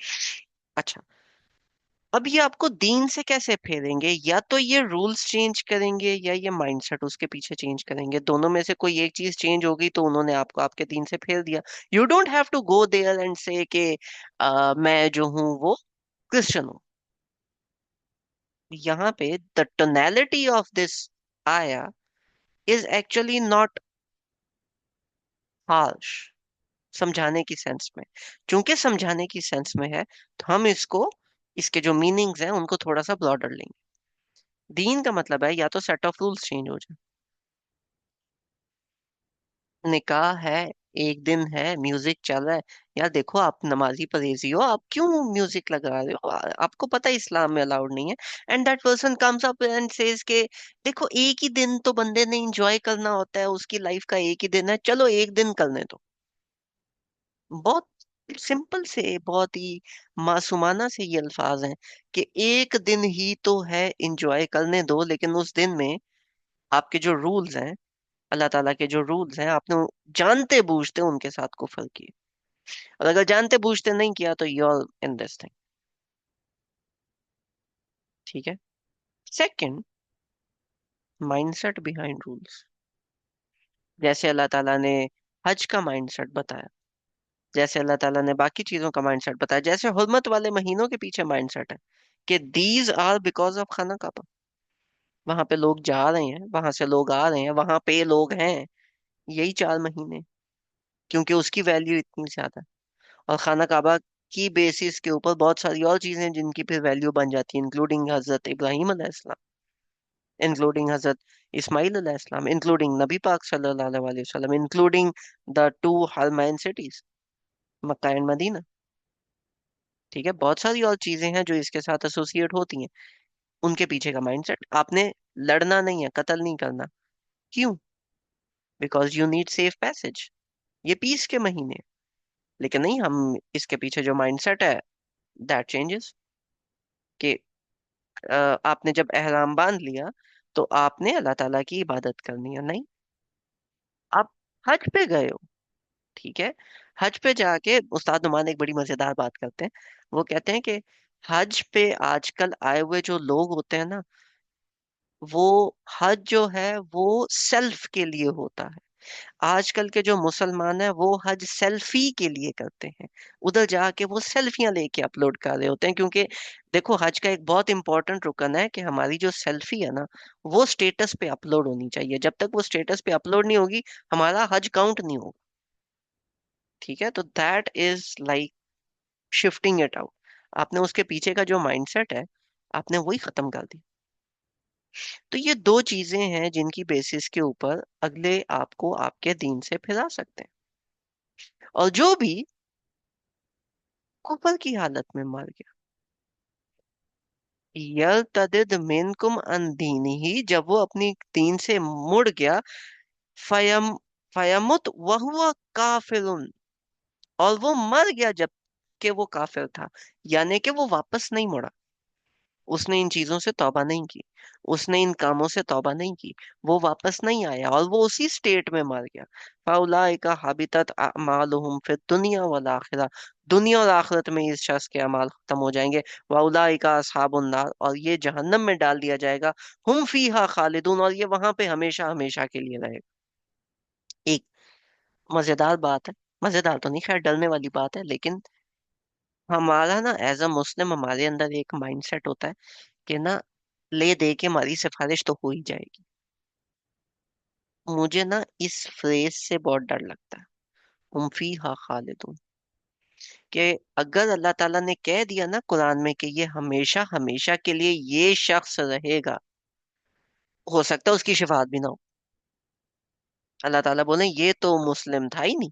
अच्छा, अब ये आपको दीन से कैसे फेरेंगे? या तो ये रूल्स चेंज करेंगे या ये माइंडसेट उसके पीछे चेंज करेंगे। दोनों में से कोई एक चीज चेंज हो गई तो उन्होंने आपको आपके दीन से फेर दिया। You don't have to go there and say कि मैं जो हूं वो क्रिश्चियन हूँ। यहाँ पे द टोनैलिटी ऑफ दिस आया इज एक्चुअली नॉट हार्श, समझाने की सेंस में। क्योंकि समझाने की सेंस में है तो हम इसको, इसके जो मीनिंग्स हैं उनको थोड़ा सा ब्रॉडर लेंगे। दीन का मतलब है या तो सेट ऑफ रूल्स चेंज हो जाए, निकाह है, एक दिन है, म्यूजिक चल रहा है, यार देखो आप नमाजी परहेजी हो, आप क्यों म्यूजिक लगा रहे हो? आपको पता है इस्लाम में अलाउड नहीं है। And that person comes up and says के देखो एक ही दिन तो बंदे ने एंजॉय करना होता है, उसकी लाइफ का एक ही दिन है, चलो एक दिन करने दो। बहुत सिंपल से, बहुत ही मासूमाना से ये अल्फाज हैं कि एक दिन ही तो है, एंजॉय करने दो, लेकिन उस दिन में आपके जो रूल्स हैं, अल्लाह ताला के जो रूल्स हैं, आपने जानते बूझते उनके साथ कुफर किए। और अगर जानते बूझते नहीं किया तो यूर इन दिस थिंग। ठीक है। Second, mindset behind rules. जैसे अल्लाह ताला ने हज का माइंडसेट बताया, जैसे अल्लाह ताला ने बाकी चीजों का माइंडसेट बताया, जैसे हुर्मत वाले महीनों के पीछे माइंडसेट है कि दीज आर बिकॉज ऑफ खाना काबा। वहां पे लोग जा रहे हैं, वहां से लोग आ रहे हैं, वहां पे लोग हैं, यही 4 महीने, क्योंकि उसकी वैल्यू इतनी ज्यादा है। और खाना काबा की बेसिस के ऊपर बहुत सारी और चीजें जिनकी फिर वैल्यू बन जाती है, इंक्लूडिंग हजरत इब्राहिम अलैहिस्सलाम, इंक्लूडिंग हजरत इस्माइल अलैहिस्सलाम, इंक्लूडिंग नबी पाक सल्लल्लाहु अलैहि वसल्लम, इंक्लूडिंग द टू हरमैन सिटीज, मक्का एंड मदीना। ठीक है, बहुत सारी और चीजें हैं जो इसके साथ एसोसिएट होती हैं। उनके पीछे का माइंडसेट, आपने लड़ना नहीं है, कत्ल नहीं करना। क्यों? Because you need safe passage, ये पीस के महीने। लेकिन नहीं, हम इसके पीछे जो माइंडसेट है दैट चेंजेस, कि आपने जब एहराम बांध लिया तो आपने अल्लाह ताला की इबादत करनी है, नहीं। आप हज पे गए हो, ठीक है, हज पे जाके उस्ताद नुमान एक बड़ी मजेदार बात करते हैं। वो कहते हैं कि हज पे आजकल आए हुए जो लोग होते हैं ना, वो हज जो है वो सेल्फ के लिए होता है। आजकल के जो मुसलमान हैं वो हज सेल्फी के लिए करते हैं। उधर जाके वो सेल्फियां लेके अपलोड कर रहे होते हैं, क्योंकि देखो हज का एक बहुत इंपॉर्टेंट रुकन है कि हमारी जो सेल्फी है ना, वो स्टेटस पे अपलोड होनी चाहिए। जब तक वो स्टेटस पे अपलोड नहीं होगी, हमारा हज काउंट नहीं होगा। ठीक है, तो that is like shifting it out. आपने उसके पीछे का जो माइंडसेट है, आपने वही खत्म कर दिया। तो ये दो चीजें हैं जिनकी बेसिस के ऊपर अगले आपको आपके दीन से फिरा सकते हैं। और जो भी कुफर की हालत में मर गया, यर्तदिद मिनकुम अन दीनिही, जब वो अपनी दीन से मुड़ गया, फयम फयमुत वहुवा काफिरुन, और वो मर गया जब कि वो काफिर था, यानी कि वो वापस नहीं मुड़ा। उसने इन चीजों से तौबा नहीं की, उसने इन कामों से तौबा नहीं की, वो वापस नहीं आया और वो उसी स्टेट में मर गया। फाउलाइका हाबितत अमालुहुम फिद दुनिया वल आखिरा, दुनिया और आखिरत में इस शख्स के अमाल खत्म हो जाएंगे। वाउलाइका अस्हाबुन नार, और ये जहन्नम में डाल दिया जाएगा। हुम फीहा खालिदून, और ये वहां पे हमेशा हमेशा के लिए रहेगा। एक मजेदार बात है, मजेदार तो नहीं, खैर डरने वाली बात है, लेकिन हमारा ना एज अ मुस्लिम हमारे अंदर एक माइंडसेट होता है कि ना, ले दे के हमारी सिफारिश तो हो ही जाएगी। मुझे ना इस फ्रेज से बहुत डर लगता है, हम फीहा खालिदून, कि अगर अल्लाह ताला ने कह दिया ना कुरान में कि ये हमेशा हमेशा के लिए ये शख्स रहेगा, हो सकता है उसकी शिफात भी ना हो। अल्लाह ताला बोले ये तो मुस्लिम था ही नहीं,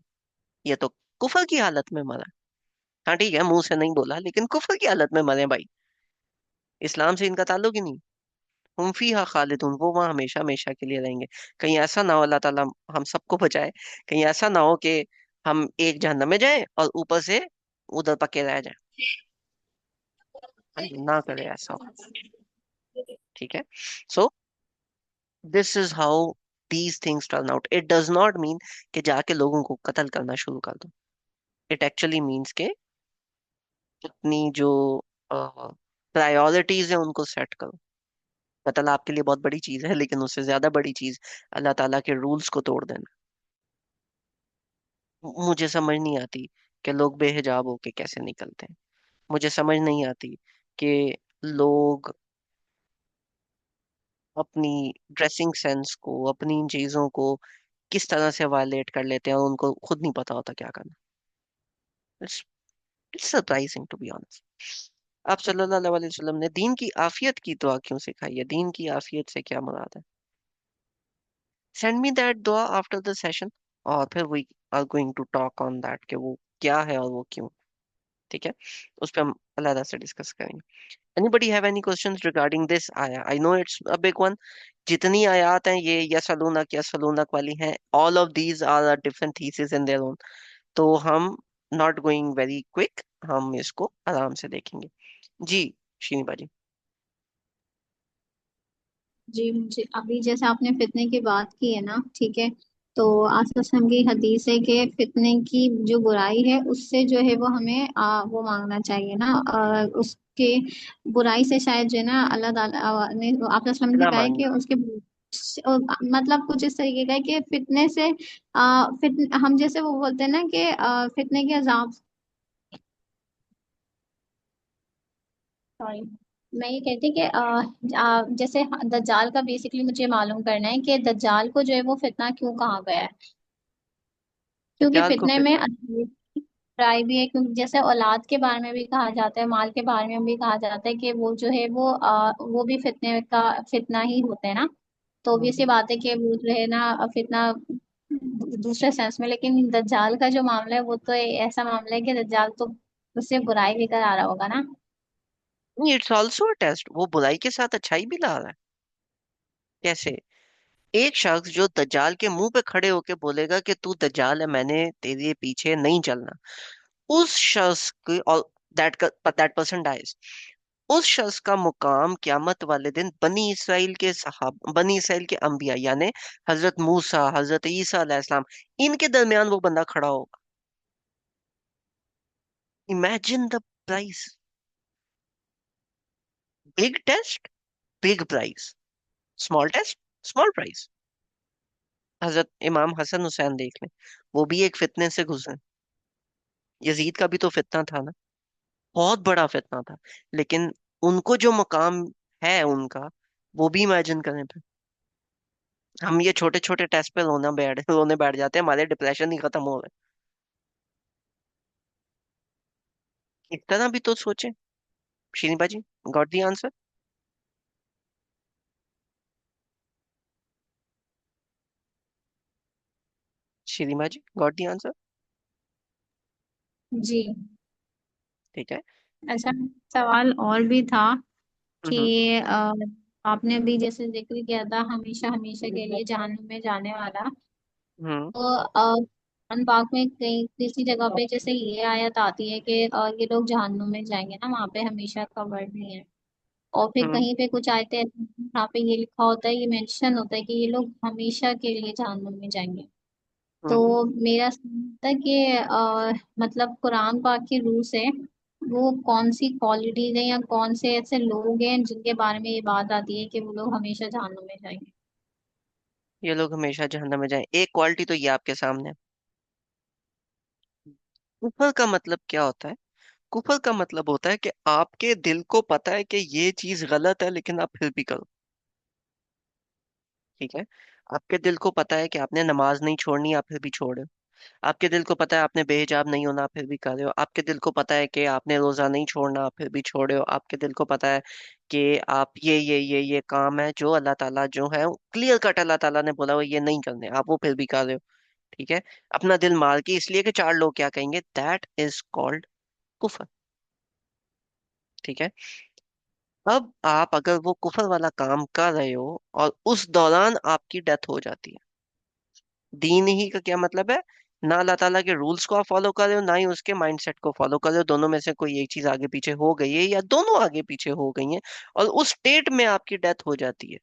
ये तो कुफर की हालत में मरा। हाँ ठीक है, मुंह से नहीं बोला, लेकिन कुफर की हालत में मरे भाई, इस्लाम से इनका ताल्लुक ही नहीं। हम फीहा खालिदून, वो वहां हमेशा हमेशा के लिए रहेंगे। कहीं ऐसा ना हो, अल्लाह ताला हम सबको बचाए, कहीं ऐसा ना हो कि हम एक जहन्नम में जाएं और ऊपर से उधर पके रह जाएं। अल्लाह ना करे ऐसा हो। ठीक है, so this is how these things turn out. It does not mean कि जाके लोगों को कत्ल करना शुरू कर दो। इट एक्चुअली मीन्स के अपनी जो प्रायोरिटीज है उनको सेट करो। कत्ल आपके लिए बहुत बड़ी चीज है, लेकिन उससे ज्यादा बड़ी चीज अल्लाह ताला के रूल्स को तोड़ देना। मुझे समझ नहीं आती कि लोग बेहिजाब होके कैसे निकलते हैं। मुझे समझ नहीं आती कि लोग अपनी ड्रेसिंग सेंस को, अपनी इन चीजों को किस तरह से वायलेट कर लेते हैं और उनको खुद नहीं पता होता क्या करना। It's it's surprising to be honest. आप सल्लल्लाहु अलैहि वसल्लम ने दीन की आफियत की दुआ क्यों सिखाई है? दीन की आफियत से क्या मुराद है? सेंड मी दैट दुआ आफ्टर द सेशन, और फिर we are going to talk on that कि वो क्या है और वो क्यों। ठीक है, उस पर हम अलग से डिस्कस करेंगे। Anybody have any questions regarding this ayah? I know it's a big one. जितनी आयात हैं ये यसलूनक वाली हैं, all of these are a different thesis in their own. तो हम not going very quick, हम इसको आराम से देखेंगे। जी शीनी बाजी। जी, मुझे अभी जैसे आपने फितने की बात की है ना, ठीक है, तो आसम की हदीस है कि फितने की जो बुराई है उससे जो है वो हमें वो मांगना चाहिए ना, उसके बुराई से शायद जो है ना अल्लाह ताला ने आप ने ना कहा है कि मांगना। उसके मतलब कुछ इस तरीके का है कि फितने से हम जैसे वो बोलते हैं ना कि फितने के अजाब, सॉरी, मैं ये कहती कि जैसे दज्जाल का बेसिकली मुझे मालूम करना है कि दज्जाल को जो है वो फितना क्यों कहा गया है। क्योंकि दज्जाल को फितने में फितना। बुराई भी है, क्योंकि जैसे औलाद के बारे में भी कहा जाता है, माल के बारे में भी कहा जाता है कि वो जो है वो भी फितने का फितना ही होते हैं ना। तो भी सी हम्म। बात है कि वो जो है ना फितना दूसरे सेंस में, लेकिन दज्जाल का जो मामला है वो तो ऐसा मामला है कि दज्जाल तो उससे बुराई लेकर आ रहा होगा ना। नहीं, इट्स ऑल्सो अ टेस्ट। वो बुराई के साथ अच्छाई भी ला रहा है। कैसे? एक शख्स जो दज्जाल के मुंह पे खड़े होके बोलेगा कि तू दज्जाल है, मैंने तेरे पीछे नहीं चलना, उस शख्स की, और दैट पर्सन डाइज, उस शख्स का मुकाम क्यामत वाले दिन बनी इसराइल के अंबिया, यानी हजरत मूसा, हजरत ईसा अलैहिस्सलाम, इनके दरमियान वो बंदा खड़ा होगा। Imagine the price. Big test, big price. Small test, small price. हजरत इमाम हसन हुसैन देख लें, वो भी एक फितने से गुजरे। यजीद का भी तो फितना था ना, बहुत बड़ा फितना था। लेकिन उनको जो मकाम है उनका, वो भी इमेजिन करें फिर। हम ये छोटे छोटे टेस्ट पे रोने बैठ जाते हैं, हमारे डिप्रेशन ही खत्म हो गए। इस तरह भी तो सोचे। Srinibha ji, got the answer? Srinibha ji, got the answer? जी। ठीक है। अच्छा, सवाल और भी था कि हम्म। आपने अभी जैसे जिक्र किया था हमेशा हमेशा के लिए जहन्नुम में जाने वाला। हम्म। तो कुरान पाक में कहीं किसी जगह पे जैसे ये आयत आती है कि ये लोग जहन्नुम में जाएंगे ना, वहाँ पे हमेशा का वर्ड नहीं है। और फिर हम्म। कहीं पे कुछ आयतें ऐसी हैं, जहाँ पे ये लिखा होता है, ये मेंशन होता है कि ये लोग हमेशा के लिए जहन्नुम में जाएंगे। हम्म। तो मेरा समझता है कि मतलब कुरान पाक की रूह से वो कौन सी क्वालिटीज हैं या कौन से ऐसे लोग हैं जिनके बारे में ये बात आती है कि वो लोग हमेशा जहन्नुम में जाएंगे। ये लोग हमेशा जहन्नम में जाएं, एक क्वालिटी तो ये आपके सामने है। कुफर का मतलब क्या होता है? कुफर का मतलब होता है कि आपके दिल को पता है कि ये चीज गलत है, लेकिन आप फिर भी करो। ठीक है। आपके दिल को पता है कि आपने नमाज नहीं छोड़नी, आप फिर भी छोड़ रहे हो। आपके दिल को पता है आपने बेहिजाब नहीं होना, आप फिर भी कर रहे हो। आपके दिल को पता है कि आपने रोजा नहीं छोड़ना, आप फिर भी छोड़ रहे हो। आपके दिल को पता है कि आप ये काम है जो अल्लाह ताला जो है क्लियर कट अल्लाह ताला ने बोला वो ये नहीं करने, आप वो फिर भी कर रहे हो। ठीक है। अपना दिल मार के इसलिए कि चार लोग क्या कहेंगे, दैट इज कॉल्ड कुफर। ठीक है। अब आप अगर वो कुफर वाला काम कर रहे हो और उस दौरान आपकी डेथ हो जाती है, दीन ही का क्या मतलब है? ना अल्लाह ताला के रूल्स को आप फॉलो कर रहे हो, ना ही उसके माइंडसेट को फॉलो कर रहे हो। दोनों में से कोई एक चीज आगे पीछे हो गई है, या दोनों आगे पीछे हो गई हैं, और उस स्टेट में आपकी डेथ हो जाती है।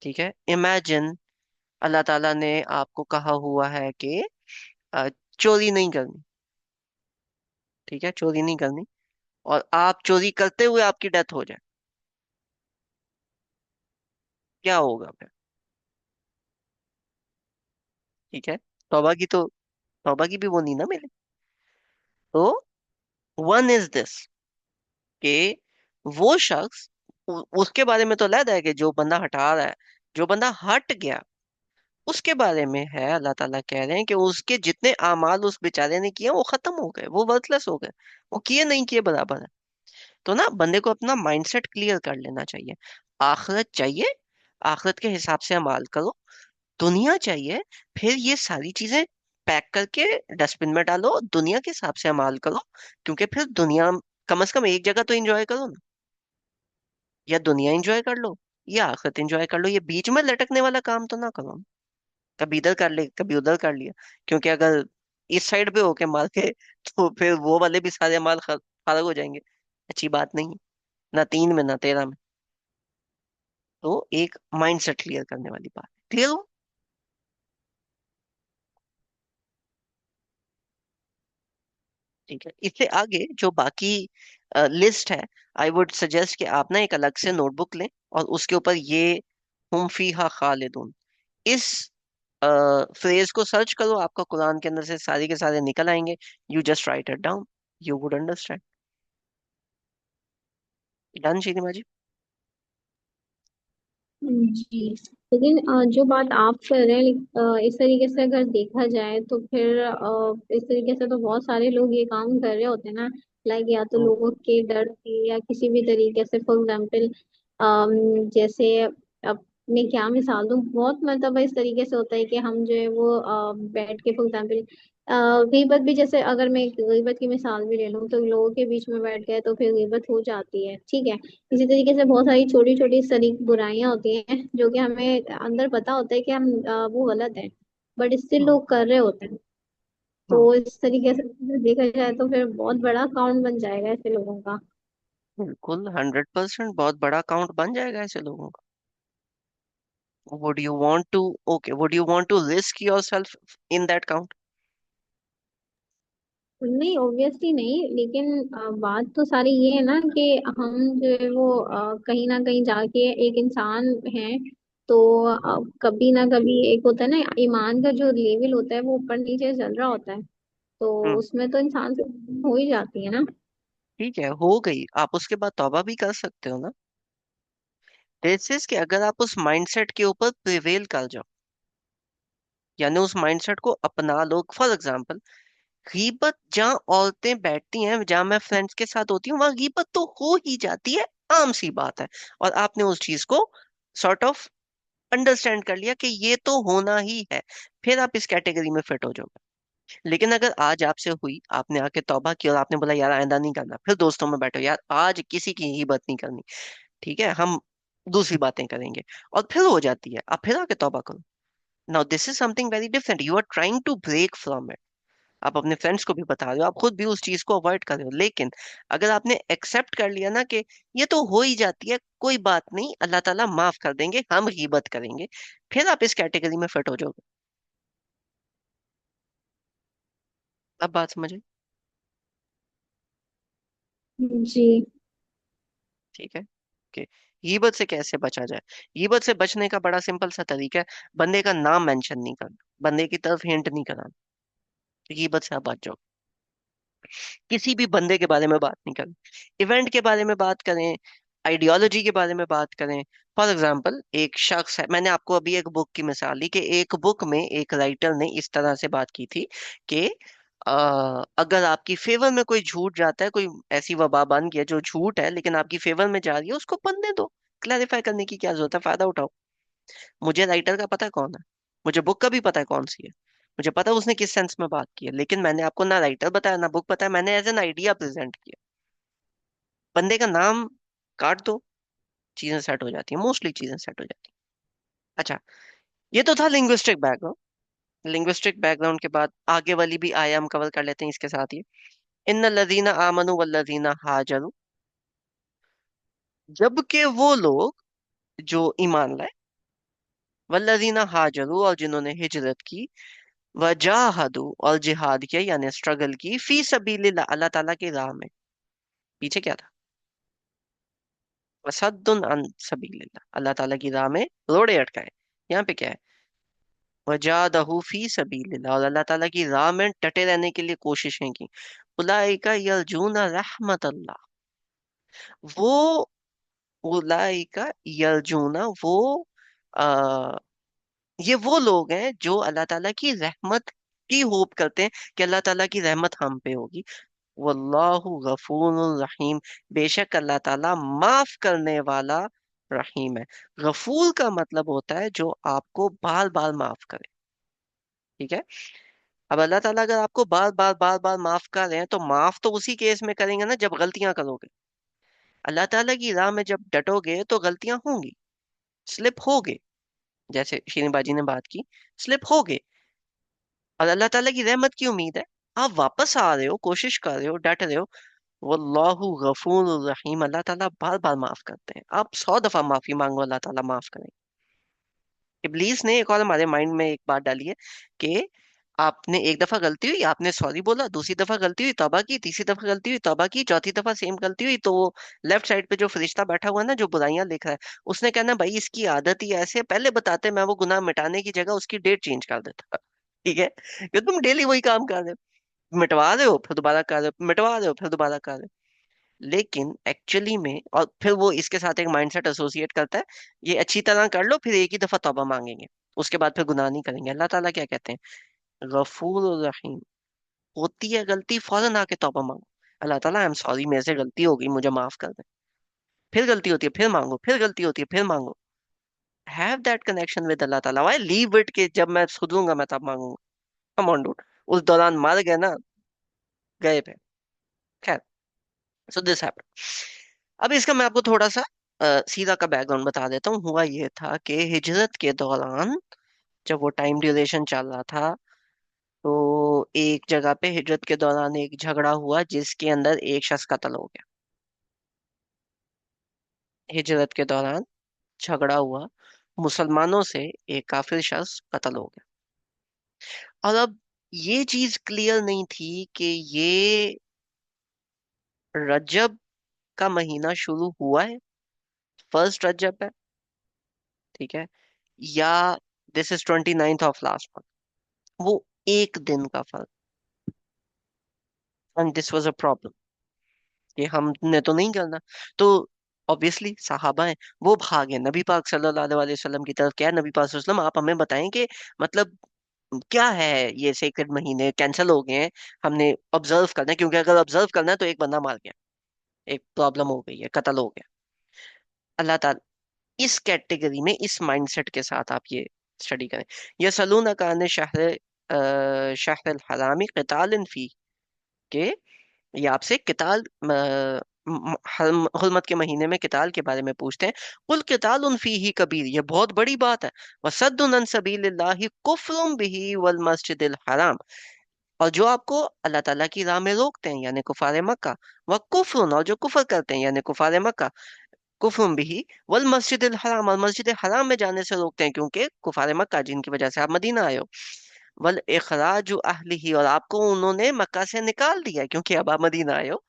ठीक है। इमेजिन अल्लाह ताला ने आपको कहा हुआ है कि अ, चोरी नहीं करनी। ठीक है, चोरी नहीं करनी, और आप चोरी करते हुए आपकी डेथ हो जाए, क्या होगा फिर? ठीक है। तौबा की तो, तौबा की भी वो नहीं ना मिले। तो वन इज दिस, कि वो शख्स, उसके बारे में तो अलग है कि जो बंदा हटा रहा है, जो बंदा हट गया उसके बारे में है। अल्लाह ताला कह रहे हैं कि उसके जितने आमाल उस बेचारे ने किए वो खत्म हो गए, वो वर्थलेस हो गए, वो किए नहीं किए बराबर है। तो ना बंदे को अपना माइंडसेट क्लियर कर लेना चाहिए। आखिरत चाहिए, आखिरत के हिसाब से अमाल करो। दुनिया चाहिए, फिर ये सारी चीजें पैक करके डस्टबिन में डालो, दुनिया के हिसाब से अमाल करो। क्योंकि फिर दुनिया कम से कम एक जगह तो एंजॉय करो ना। या दुनिया एंजॉय कर लो, या आखिरत एंजॉय कर लो, ये बीच में लटकने वाला काम तो ना करो। कभी इधर कर ले, कभी उधर कर लिया। क्योंकि अगर इस साइड पे होके मार के तो फिर वो वाले भी सारे माल फारग हो जाएंगे। अच्छी बात नहीं है, ना तीन में ना तेरह में। तो एक माइंड सेट क्लियर करने वाली बात है। क्लियर हो? ठीक है। इससे आगे जो बाकी लिस्ट है, आई वुड सजेस्ट कि आप ना एक अलग से नोटबुक लें, और उसके ऊपर ये हुम फीहा खालिदून, इस फ्रेज को सर्च करो, आपका कुरान के अंदर से सारे के सारे निकल आएंगे। You just write it down, you would understand. Done Shirima ji? जी। लेकिन जो बात आप कर रहे हैं, इस तरीके से अगर देखा जाए तो फिर इस तरीके से तो बहुत सारे लोग ये काम कर रहे होते हैं ना। लाइक या तो हम्म। लोगों के डर से या किसी भी तरीके से, फॉर एग्जाम्पल जैसे, अब मैं क्या मिसाल दूं, बहुत मतलब इस तरीके से होता है कि हम जो है वो बैठ के, फॉर एग्जाम्पल गीबत भी, जैसे अगर मैं एक गीबत की मिसाल भी ले लूं तो लोगों के बीच में बैठ गए तो फिर गीबत हो जाती है, ठीक है। इसी तरीके से बहुत सारी छोटी छोटी सारी बुराइयां होती हैं जो कि हमें अंदर पता होता है कि हम वो गलत है, बट इससे हम्म। लोग कर रहे होते हैं। हम्म। तो इस तरीके से अगर देखा जाए तो फिर बहुत बड़ा अकाउंट बन जाएगा ऐसे लोगों का। बिल्कुल 100% बहुत बड़ा अकाउंट बन जाएगा ऐसे लोगों का। Would you want to, okay, would you want to risk yourself in that count? नहीं, ऑब्वियसली नहीं, लेकिन बात तो सारी ये है ना कि हम जो है वो कहीं ना कहीं जाके एक इंसान है, तो कभी ना कभी एक होता है ना, ईमान का जो लेवल होता है वो ऊपर नीचे चल रहा होता है, तो हम्म। उसमें तो इंसान से हो ही जाती है ना। ठीक है, हो गई, आप उसके बाद तौबा भी कर सकते हो ना। दिस इज कि अगर आप उस माइंडसेट के ऊपर प्रिवेल कर जाओ, यानी उस माइंडसेट को अपना लो। फॉर एग्जाम्पल, गीबत जहाँ औरतें बैठती हैं, जहां मैं फ्रेंड्स के साथ होती हूँ, वहां गीबत तो हो ही जाती है, आम सी बात है। और आपने उस चीज को सॉर्ट ऑफ अंडरस्टैंड कर लिया कि ये तो होना ही है, फिर आप इस कैटेगरी में फिट हो जाओगे। लेकिन अगर आज आपसे हुई, आपने आके तौबा की और आपने बोला यार आइंदा नहीं करना, फिर दोस्तों में बैठो यार आज किसी की गीबत नहीं करनी, ठीक है, हम दूसरी बातें करेंगे, और फिर हो जाती है, आप फिर आके तौबा करो। Now this is something very different, you are trying to break from it. आप अपने फ्रेंड्स को भी बता रहे हो, आप खुद भी उस चीज को अवॉइड कर रहे हो, लेकिन अगर आपने एक्सेप्ट कर लिया ना कि ये तो हो ही जाती है, कोई बात नहीं, अल्लाह ताला माफ कर देंगे, हम गीबत करेंगे, फिर आप इस कैटेगरी में फिट हो जाओगे। अब बात समझे? जी। ठीक है कि गीबत से कैसे बचा जाए। गीबत से बचने का बड़ा सिंपल सा तरीका है, बंदे का नाम मेंशन नहीं करना, बंदे की तरफ हिंट नहीं कराना, गीबत से आप बच जाओ। किसी भी बंदे के बारे में बात नहीं करें, इवेंट के बारे में बात करें, आइडियोलॉजी के बारे में बात करें। फॉर एग्जाम्पल, एक शख्स है, मैंने आपको अभी एक बुक की मिसाल दी कि एक बुक में एक राइटर ने इस तरह से बात की थी कि अगर आपकी फेवर में कोई झूठ जाता है, कोई ऐसी वबा बन गया जो झूठ है लेकिन आपकी फेवर में जा रही है, उसको पढ़ने दो, क्लैरिफाई करने की क्या जरूरत है, फायदा उठाओ। मुझे राइटर का पता है कौन है, मुझे बुक का भी पता है कौन सी है, मुझे पता है उसने किस सेंस में बात की है, लेकिन मैंने आपको ना राइटर बताया ना बुक बताया, मैंने एज एन आइडिया प्रेजेंट किया। बंदे का नाम काट दो, चीजें सेट हो जाती है, मोस्टली चीजें सेट हो जाती है। अच्छा, ये तो था लिंग्विस्टिक बैकग्राउंड। लिंग्विस्टिक बैकग्राउंड के बाद आगे वाली भी आया हम कवर कर लेते हैं इसके साथ ही। इन लदीना आमनु वल्लदीना हाजरू, जबकि वो लोग जो ईमान लाए, वल्लदीना हाजरू और जिन्होंने हिजरत की, वजाहदू और जिहाद किया यानी स्ट्रगल की, फी सबीलिल्लाह अल्लाह ताला की राह में। पीछे क्या था? वसद्दुन अन सबीलिल्लाह, अल्लाह ताला की राह में रोड़े अटकाए। यहाँ पे क्या है? वजादहू फी सबीलिल्लाह, और अल्लाह ताला की राह में डटे रहने के लिए कोशिशें की। उलाइका यरजून रहमत अल्लाह, वो उलाइका यरजूना, वो आ, ये वो लोग हैं जो अल्लाह ताला की रहमत की होप करते हैं कि अल्लाह ताला की रहमत हम पे होगी। वल्लाहु गफूरुर रहीम, बेशक अल्लाह ताला माफ करने वाला रहीम है। गफूर का मतलब होता है जो आपको बार बार माफ करे, ठीक है। अब अल्लाह ताला अगर आपको बार बार बार बार माफ कर रहे हैं, तो माफ तो उसी केस में करेंगे ना जब गलतियां करोगे। अल्लाह ताला की राह में जब डटोगे तो गलतियां होंगी, स्लिप होगे, जैसे शीनी बाजी ने बात की, स्लिप होगे। और अल्लाह ताला की रहमत की उम्मीद है, आप वापस आ रहे हो, कोशिश कर रहे हो, डट रहे हो। वल्लाहु गफूर रहीम, अल्लाह ताला बार बार माफ करते हैं, आप 100 दफा माफी मांगो, अल्लाह ताला माफ करें। इब्लीस ने एक और हमारे माइंड में एक बात डाली है कि आपने एक दफा गलती हुई, आपने सॉरी बोला, दूसरी दफा गलती हुई तौबा की, तीसरी दफा गलती हुई तौबा की, चौथी दफा सेम गलती हुई, तो वो लेफ्ट साइड पे जो फरिश्ता बैठा हुआ है ना, जो बुराइयां लिख रहा है, उसने कहना भाई इसकी आदत ही ऐसे है, पहले बताते मैं वो गुनाह मिटाने की जगह उसकी डेट चेंज कर देता। ठीक है, कि तुम डेली वही काम कर रहे हो, मिटवा रहे हो फिर दोबारा कर रहे हो, मिटवा रहे हो फिर दोबारा कर रहे हो। लेकिन एक्चुअली में, और फिर वो इसके साथ एक माइंडसेट एसोसिएट करता है, ये अच्छी तरह कर लो फिर एक ही दफा तौबा मांगेंगे, उसके बाद फिर गुनाह नहीं करेंगे। अल्लाह ताला क्या कहते हैं? गफूर रहीम, होती है गलती फौरन आके तौबा मांगो, अल्लाह ताला आई एम सॉरी, मेरे से गलती हो गई, मुझे माफ कर दे। फिर गलती होती है फिर मांगो, फिर गलती होती है फिर मांगो। हैव दैट कनेक्शन विद अल्लाह ताला, व्हाई लीव इट के जब मैं सुधरूंगा मैं तब मांगूंगा। कम ऑन डूड, उस दौरान मर गए ना, गए पे। खैर, सो दिस हैपेंड। अब इसका मैं आपको थोड़ा सा सीरा का बैकग्राउंड बता देता हूँ। हुआ ये था कि हिजरत के दौरान जब वो टाइम ड्यूरेशन चल रहा था, तो एक जगह पे हिजरत के दौरान एक झगड़ा हुआ जिसके अंदर एक शख्स कत्ल हो गया। हिजरत के दौरान झगड़ा हुआ, मुसलमानों से एक काफिर शख्स कत्ल हो गया। और अब ये चीज क्लियर नहीं थी कि ये रजब का महीना शुरू हुआ है, फर्स्ट रजब है, ठीक है, या this is 29th of last month, वो एक दिन का फर्क। And this was a problem कि हमने तो नहीं करना। तो ऑब्वियसली साहबा हैं, वो भागे नबी पाक सल्लल्लाहु अलैहि वसल्लम की तरफ। क्या है, नबी पाक सल्लल्लाहु अलैहि वसल्लम आप हमें बताएं कि मतलब क्या है, ये सेक्रेड महीने कैंसिल हो गए हैं, हमने ऑब्जर्व करना है, क्योंकि अगर ऑब्जर्व करना है तो एक बंदा मार गया, एक प्रॉब्लम हो गई है, कत्ल हो गया। अल्लाह ताला इस कैटेगरी में, इस माइंडसेट के साथ आप ये स्टडी करें। यसलूना कान शहर हरामी क़ितालिन फी, के ये आपसे किताल हुर्मत के महीने में किताल के बारे में पूछते हैं। कुल किताल फी ही कबीर, ये बहुत बड़ी बात है। वसद्दुन अन सबीलिल्लाहि कुफ्रुम बिही वल मस्जिदिल हराम, और जो आपको अल्लाह ताला की राह में रोकते हैं यानी कुफार मक्का, व कुफ्रुन, और जो कुफर करते हैं यानी कुफार मक्का, कुफ्रुम बिही वल मस्जिदिल हराम, और मस्जिद हराम में जाने से रोकते हैं क्योंकि कुफार मक्का जिनकी वजह से आप मदीना आए हो। वल इखराज अहलिही, और आपको उन्होंने मक्का से निकाल दिया है क्योंकि अब आप मदीना आए हो।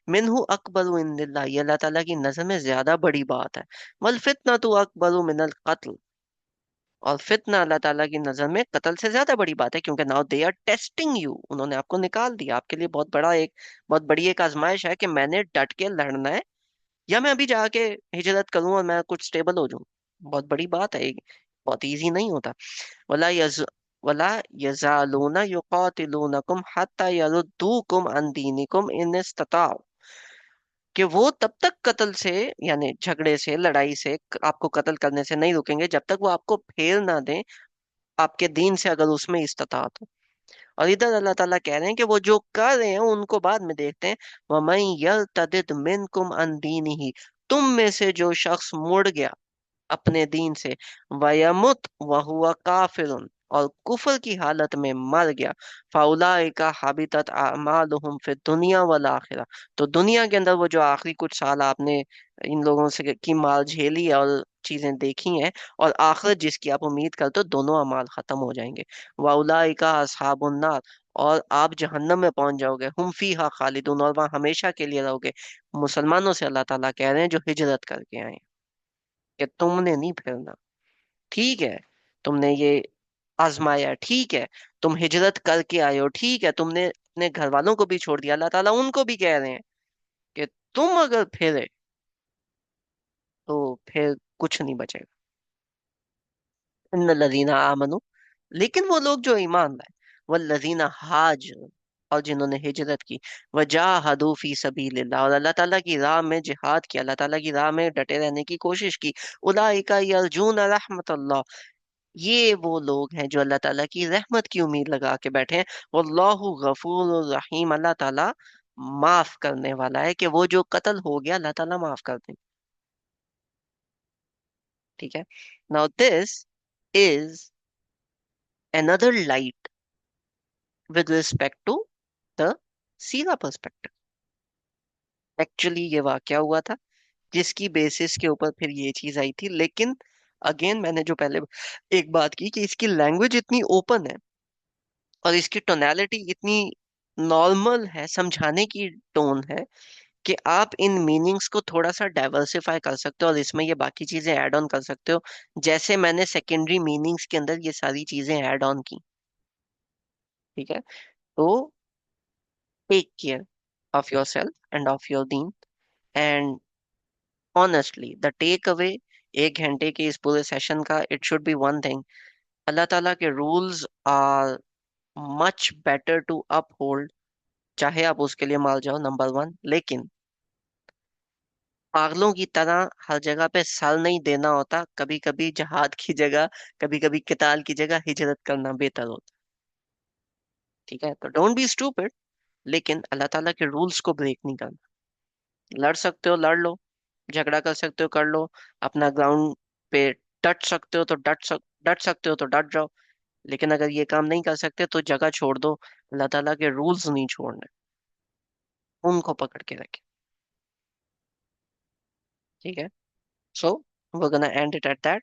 मिनहु अकबरु इंदिल्लाह, ये अल्लाह ताला की नजर में ज्यादा बड़ी बात है। वल फितना तो अकबरु मिनल कत्ल, और फितना अल्लाह ताला की नजर में कत्ल से ज्यादा बड़ी बात है, क्योंकि now they are testing you, उन्होंने आपको निकाल दिया। आपके लिए बहुत बड़ी एक आजमाइश है कि मैंने डट के लड़ना है, या मैं अभी जाके हिजरत करूं और मैं कुछ स्टेबल हो जाऊं। बहुत बड़ी बात है, बहुत इजी नहीं होता। वला यज वला यजालूना युकातिलूनकुम हत्ता यरुद्दूकुम अन दीनिकुम इन इस्तताऊ, कि वो तब तक कत्ल से यानी झगड़े से, लड़ाई से, आपको कत्ल करने से नहीं रुकेंगे जब तक वो आपको फेर ना दें आपके दीन से, अगर उसमें इस्तात हो। और इधर अल्लाह ताला कह रहे हैं कि वो जो कर रहे हैं उनको बाद में देखते हैं। वमन यर्तदिद मिनकुम अन दीनिही, तुम में से जो शख्स मुड़ गया अपने दीन से, वयमुत वहुआ काफिरुन, और कुफर की हालत में मर गया, फाउलाइका हाबितत आमालुहुम फिद दुनिया वल आखिरा, तो दुनिया के अंदर वो जो आखिरी कुछ साल आपने इन लोगों से की मार झेली है और चीजें देखी हैं, और आखिरत जिसकी आप उम्मीद करते हो, दोनों अमाल खत्म हो जाएंगे। वाउलाइका असहाबुन नार, और आप जहन्नम में पहुंच जाओगे, हुम फीहा खालिदून, और वहां हमेशा के लिए रहोगे। मुसलमानों से अल्लाह ताला कह रहे हैं जो हिजरत करके आए हैं, कि तुमने नहीं फिरना। ठीक है, तुमने ये आजमाया, ठीक है, तुम हिजरत करके आए हो, ठीक है, तुमने अपने घर वालों को भी छोड़ दिया, अल्लाह ताला उनको भी कह रहे हैं कि तुम अगर फिरे तो फिर कुछ नहीं बचेगा। इन्नल्लज़ीना आमनु, लेकिन वो लोग जो ईमान लाए, वल्लज़ीना हाज, और जिन्होंने हिजरत की, वजाहदू फी सबीलिल्लाह, और अल्लाह ताला की राह में जिहाद किया, अल्लाह ताला की राह में डटे रहने की कोशिश की, उलाइका यरजून रहमतल्लाह, ये वो लोग हैं जो अल्लाह ताला की रहमत की उम्मीद लगा के बैठे हैं। वल्लाहु गफूर रहीम, अल्लाह ताला माफ करने वाला है, कि वो जो कत्ल हो गया अल्लाह ताला माफ कर दे। ठीक है, now this is another light with respect to the Sira perspective. Actually ये वाकया हुआ था जिसकी बेसिस के ऊपर फिर ये चीज आई थी, लेकिन अगेन मैंने जो पहले एक बात की कि इसकी लैंग्वेज इतनी ओपन है और इसकी टोनालिटी इतनी नॉर्मल है, समझाने की टोन है, कि आप इन मीनिंग्स को थोड़ा सा डाइवर्सिफाई कर सकते हो और इसमें ये बाकी चीजें ऐड ऑन कर सकते हो, जैसे मैंने सेकेंडरी मीनिंग्स के अंदर ये सारी चीजें ऐड ऑन की। ठीक है, तो take care of yourself and of your दीन, and honestly the takeaway 1 घंटे के इस पूरे सेशन का, it should be one thing, अल्लाह ताला के rules are much better to uphold, चाहे आप उसके लिए मार जाओ, नंबर वन। लेकिन पागलों की तरह हर जगह पे सर नहीं देना होता, कभी कभी जहाद की जगह, कभी कभी किताल की जगह हिजरत करना बेहतर होता। ठीक है, तो डोंट बी स्टूपिड, लेकिन अल्लाह ताला के रूल्स को ब्रेक नहीं करना। लड़ सकते हो लड़ लो, झगड़ा कर सकते हो कर लो, अपना ग्राउंड पे डट सकते हो तो डट सकते हो तो डट जाओ, लेकिन अगर ये काम नहीं कर सकते तो जगह छोड़ दो। अल्लाह ताला के रूल्स नहीं छोड़ने, उनको पकड़ के रखे। ठीक है, so we're gonna end it at that.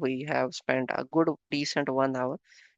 We have spent a good decent 1 hour.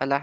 Allah